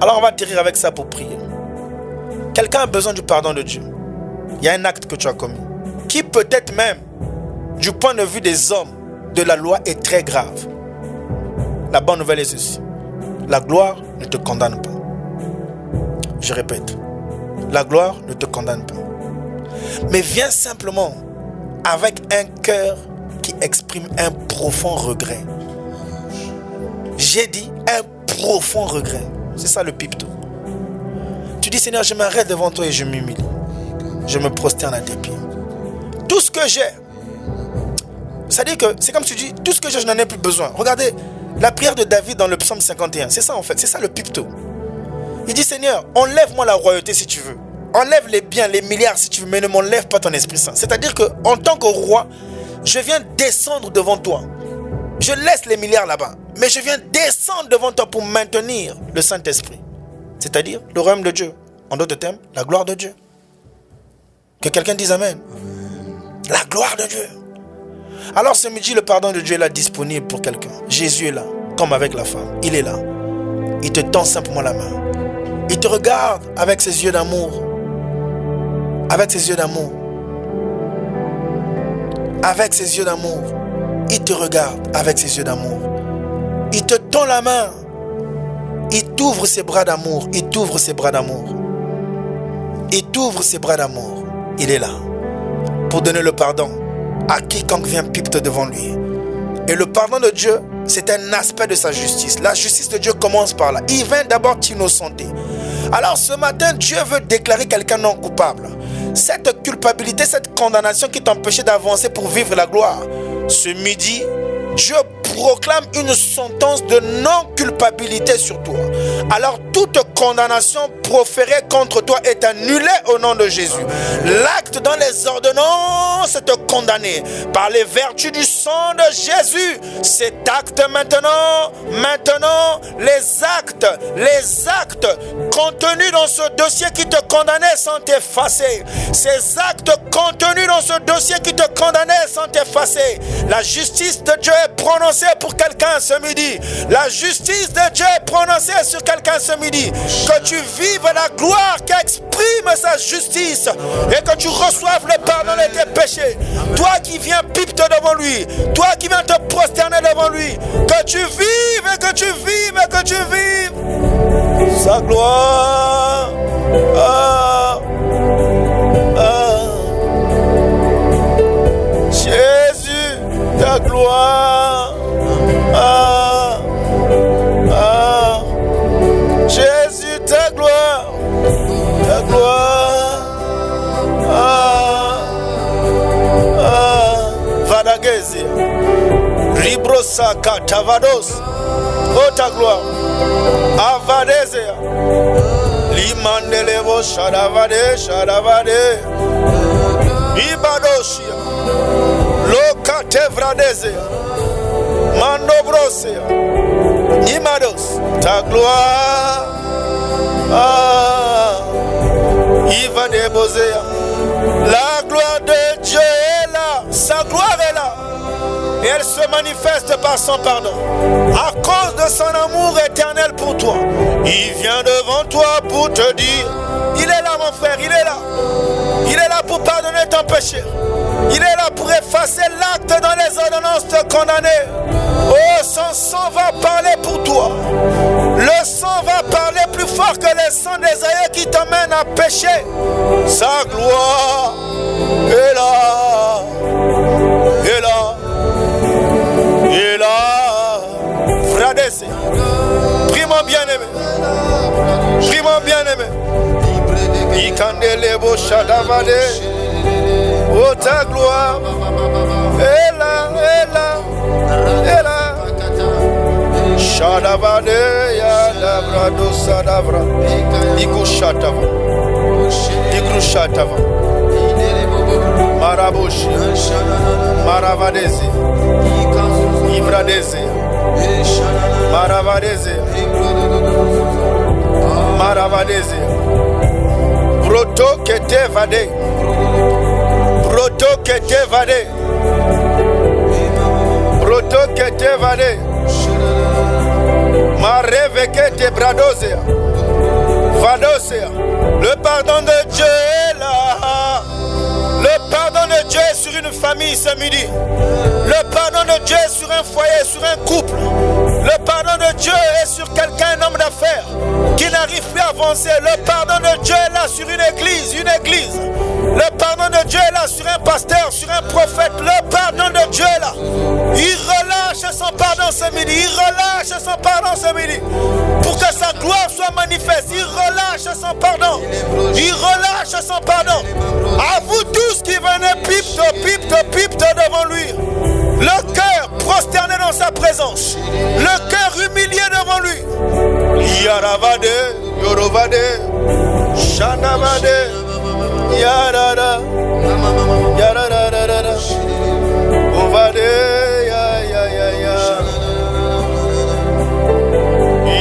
Speaker 2: Alors on va atterrir avec ça pour prier. Quelqu'un a besoin du pardon de Dieu. Il y a un acte que tu as commis, qui peut-être même, du point de vue des hommes, de la loi, est très grave. La bonne nouvelle est ceci. La gloire ne te condamne pas. Je répète. La gloire ne te condamne pas. Mais viens simplement avec un cœur qui exprime un profond regret. J'ai dit un profond regret. C'est ça le pipto. Tu dis Seigneur, je m'arrête devant toi et je m'humilie. Je me prosterne à tes pieds. Tout ce que j'ai, c'est-à-dire que c'est comme tu dis, tout ce que j'ai, je n'en ai plus besoin. Regardez la prière de David dans le psaume 51. C'est ça en fait, c'est ça le pipto. Il dit Seigneur, enlève-moi la royauté si tu veux. Enlève les biens, les milliards si tu veux, mais ne m'enlève pas ton Esprit Saint. C'est-à-dire qu'en tant que roi, je viens descendre devant toi. Je laisse les milliards là-bas, mais je viens descendre devant toi pour maintenir le Saint-Esprit. C'est-à-dire le royaume de Dieu. En d'autres termes, la gloire de Dieu. Que quelqu'un dise Amen. La gloire de Dieu. Alors ce midi, le pardon de Dieu est là disponible pour quelqu'un. Jésus est là, comme avec la femme. Il est là. Il te tend simplement la main. Il te regarde avec ses yeux d'amour. Avec ses yeux d'amour. Avec ses yeux d'amour. Il te regarde avec ses yeux d'amour. Il te tend la main. Il t'ouvre ses bras d'amour. Il t'ouvre ses bras d'amour. Il t'ouvre ses bras d'amour. Il est là pour donner le pardon à quiconque vient pipte devant lui. Et le pardon de Dieu, c'est un aspect de sa justice. La justice de Dieu commence par là. Il vient d'abord t'innocenter. Alors ce matin, Dieu veut déclarer quelqu'un non coupable. Cette culpabilité, cette condamnation qui t'empêchait d'avancer pour vivre la gloire. Ce midi, Dieu proclame une sentence de non-culpabilité sur toi. Alors toute condamnation proférée contre toi est annulée au nom de Jésus. L'acte dans les ordonnances est condamné par les vertus du sang de Jésus. Cet acte maintenant, les actes contenus dans ce dossier qui te condamnait sont effacés. Ces actes contenus dans ce dossier qui te condamnait sont effacés. La justice de Dieu est prononcée pour quelqu'un ce midi. La justice de Dieu est prononcée sur quelqu'un ce midi. Que tu vives la gloire qui exprime sa justice et que tu reçoives le pardon de tes péchés. Toi qui viens pipte devant lui, toi qui viens te prosterner devant lui, que tu vives et que tu vives et que tu vives sa gloire. Jésus, ta gloire. Jésus, ta gloire. Ta gloire. Vadagezi. Ribrosaka Tavados. Oh, ta gloire. Avadezea. Limandelebo Shadavade, Shadavade. Ibadoshia. Lokate Vradezea. Mandobrosea. Imados. Ta gloire. Iva de Bosea. La gloire de Dieu est là. Sa gloire est là. Et elle se manifeste par son pardon. À cause de son amour éternel pour toi. Il vient devant toi pour te dire. Il est là mon frère, il est là. Il est là pour pardonner ton péché. Il est là pour effacer l'acte dans les ordonnances te condamner. Oh, son sang va parler pour toi. Le sang va parler plus fort que le sang des aïeux qui t'emmènent à pécher. Sa gloire est là. Est là. Et là, Fradesse, prie mon bien-aimé, prie mon bien-aimé. Ikandelebo Shadavade, oh ta gloire, est là, est là, est là. Shadavade, Yadabrado Sadavra, Igushatava, Igushatava, Maraboshi, Maravadezi. Ibradeze, Maravadeze, Maravadeze, Broto kete vade, Broto kete vade, Broto kete vade, Mareve kete bradose, Vadose, le pardon de Dieu est là. Le pardon de Dieu est sur une famille ce midi. Le pardon de Dieu est sur un foyer, sur un couple. Le pardon de Dieu est sur quelqu'un, un homme d'affaires, qui n'arrive plus à avancer. Le pardon de Dieu est là sur une église, Le pardon de Dieu est là sur un pasteur, sur un prophète. Le pardon de Dieu est là. Il relâche son pardon ce midi. Il relâche son pardon ce midi. Pour que sa gloire soit manifeste. Il relâche son pardon. Il relâche son pardon. À vous tous qui venez pipte devant lui. Le cœur prosterné dans sa présence. Le cœur humilié devant lui. Yaravade, Yorovade, Shanavade, Yarada, Yarada, Ovade, ya,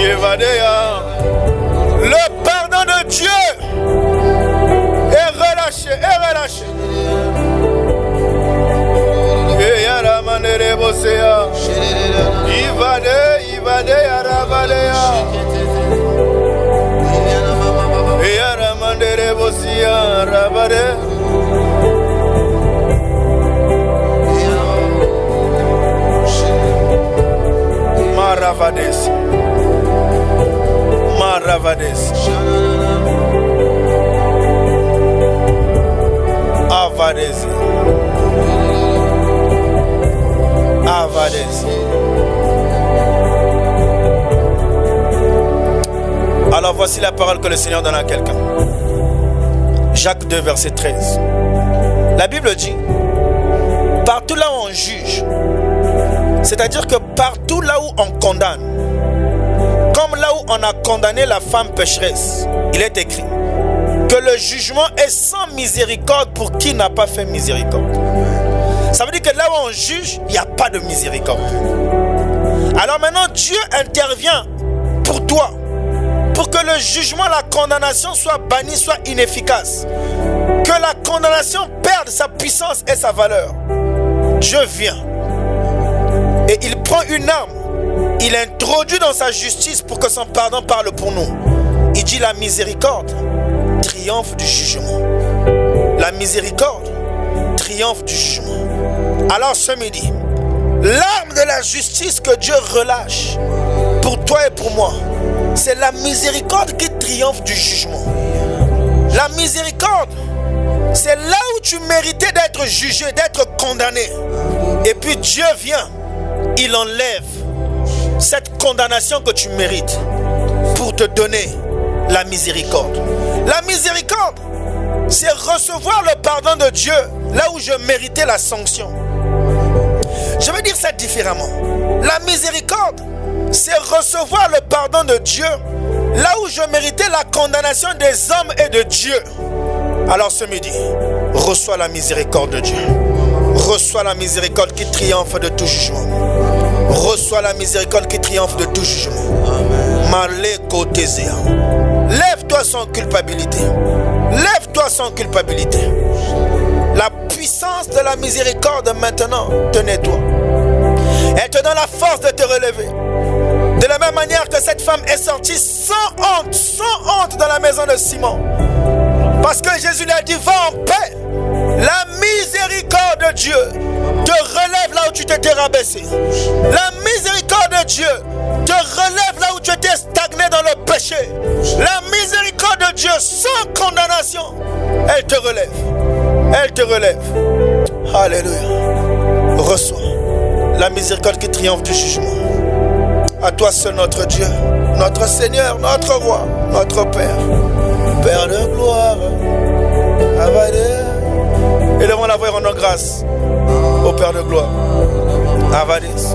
Speaker 2: Yevadea. Le pardon de Dieu est relâché, Et Yaramanere Bosea, Ivade, Yaravadea. Et Yaramandere Bosea, Rabade. Maravades. Avades. Alors voici la parole que le Seigneur donne à quelqu'un. Jacques 2, verset 13. La Bible dit, partout là où on juge, c'est-à-dire que partout là où on condamne, comme là où on a condamné la femme pécheresse, il est écrit que le jugement est sans miséricorde pour qui n'a pas fait miséricorde. Ça veut dire que là où on juge, il n'y a pas de miséricorde. Alors maintenant, Dieu intervient pour toi, pour que le jugement, la condamnation soit bannie, soit inefficace. Que la condamnation perde sa puissance et sa valeur. Dieu vient Et il prend une arme. Il introduit dans sa justice pour que son pardon parle pour nous. Il dit la miséricorde triomphe du jugement. La miséricorde triomphe du jugement. Alors ce midi, l'arme de la justice que Dieu relâche pour toi et pour moi, c'est la miséricorde qui triomphe du jugement. La miséricorde, c'est là où tu méritais d'être jugé, d'être condamné. Et puis Dieu vient, il enlève cette condamnation que tu mérites pour te donner la miséricorde. La miséricorde, c'est recevoir le pardon de Dieu là où je méritais la sanction. Je vais dire ça différemment. La miséricorde, c'est recevoir le pardon de Dieu là où je méritais la condamnation des hommes et de Dieu. Alors ce midi, reçois la miséricorde de Dieu. Reçois la miséricorde qui triomphe de tout jugement. Reçois la miséricorde qui triomphe de tout jugement. Maleko Tezea. Lève-toi sans culpabilité. Lève-toi sans culpabilité. La puissance de la miséricorde maintenant te nettoie. Elle te donne la force de te relever. De la même manière que cette femme est sortie sans honte dans la maison de Simon. Parce que Jésus lui a dit, va en paix. La miséricorde de Dieu te relève là où tu t'étais rabaissé. La miséricorde de Dieu te relève là où tu étais stagné dans le péché. La miséricorde de Dieu sans condamnation, elle te relève. Elle te relève. Alléluia. Reçois la miséricorde qui triomphe du jugement. À toi seul notre Dieu, notre Seigneur, notre Roi, notre Père. Père de gloire. Élevons la voix et rendons grâce au Père de gloire. Avadis.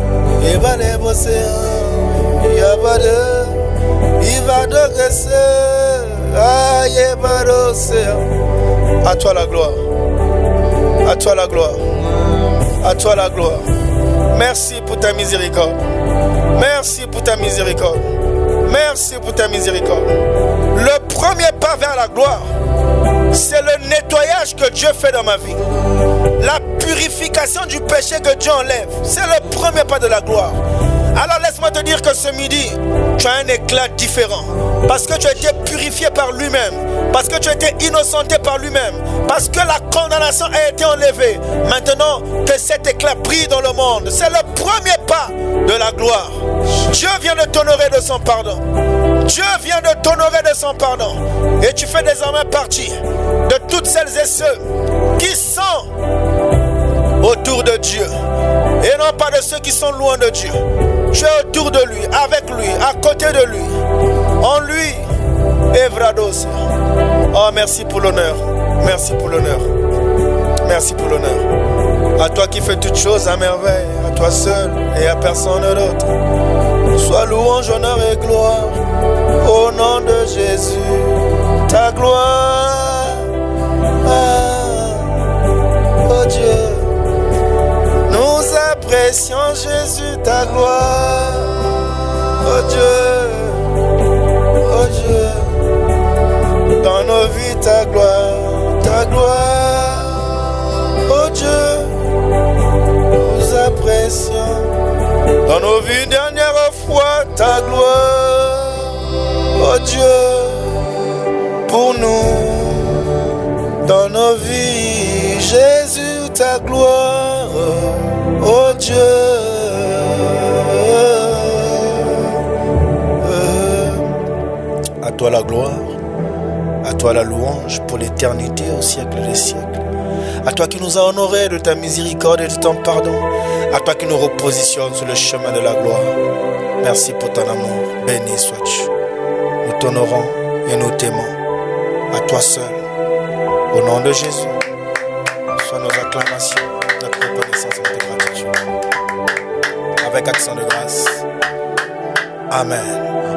Speaker 2: À toi la gloire. À toi la gloire. À toi la gloire. Merci pour ta miséricorde. Merci pour ta miséricorde. Merci pour ta miséricorde. Le premier pas vers la gloire, c'est le nettoyage que Dieu fait dans ma vie. La purification du péché que Dieu enlève. C'est le premier pas de la gloire. Alors laisse-moi te dire que ce midi, tu as un éclat différent. Parce que tu as été purifié par lui-même. Parce que tu as été innocenté par lui-même. Parce que la condamnation a été enlevée. Maintenant que cet éclat brille dans le monde. C'est le premier pas de la gloire. Dieu vient de t'honorer de son pardon. Dieu vient de t'honorer de son pardon. Et tu fais désormais partie de toutes celles et ceux qui sont autour de Dieu. Et non pas de ceux qui sont loin de Dieu. Tu es autour de lui, avec lui, à côté de lui. En lui, Evrados. Oh, merci pour l'honneur. Merci pour l'honneur. Merci pour l'honneur. À toi qui fais toutes choses à merveille, à toi seul et à personne d'autre. Sois louange, honneur et gloire. Au nom de Jésus, ta gloire. Oh Dieu, nous apprécions Jésus, ta gloire. Oh Dieu, oh Dieu, dans nos vies ta gloire, ta gloire. Oh Dieu, nous apprécions dans nos vies dernière fois ta gloire. Oh Dieu, pour nous, dans nos vies, Jésus, ta gloire. Oh Dieu, à toi la gloire, à toi la louange pour l'éternité au siècle des siècles. À toi qui nous as honorés de ta miséricorde et de ton pardon. À toi qui nous repositionne sur le chemin de la gloire. Merci pour ton amour. Béni sois-tu. Nous t'honorons et nous t'aimons. À toi seul. Au nom de Jésus. Sois nos acclamations, notre reconnaissance et notre gratitude. Avec accent de grâce. Amen.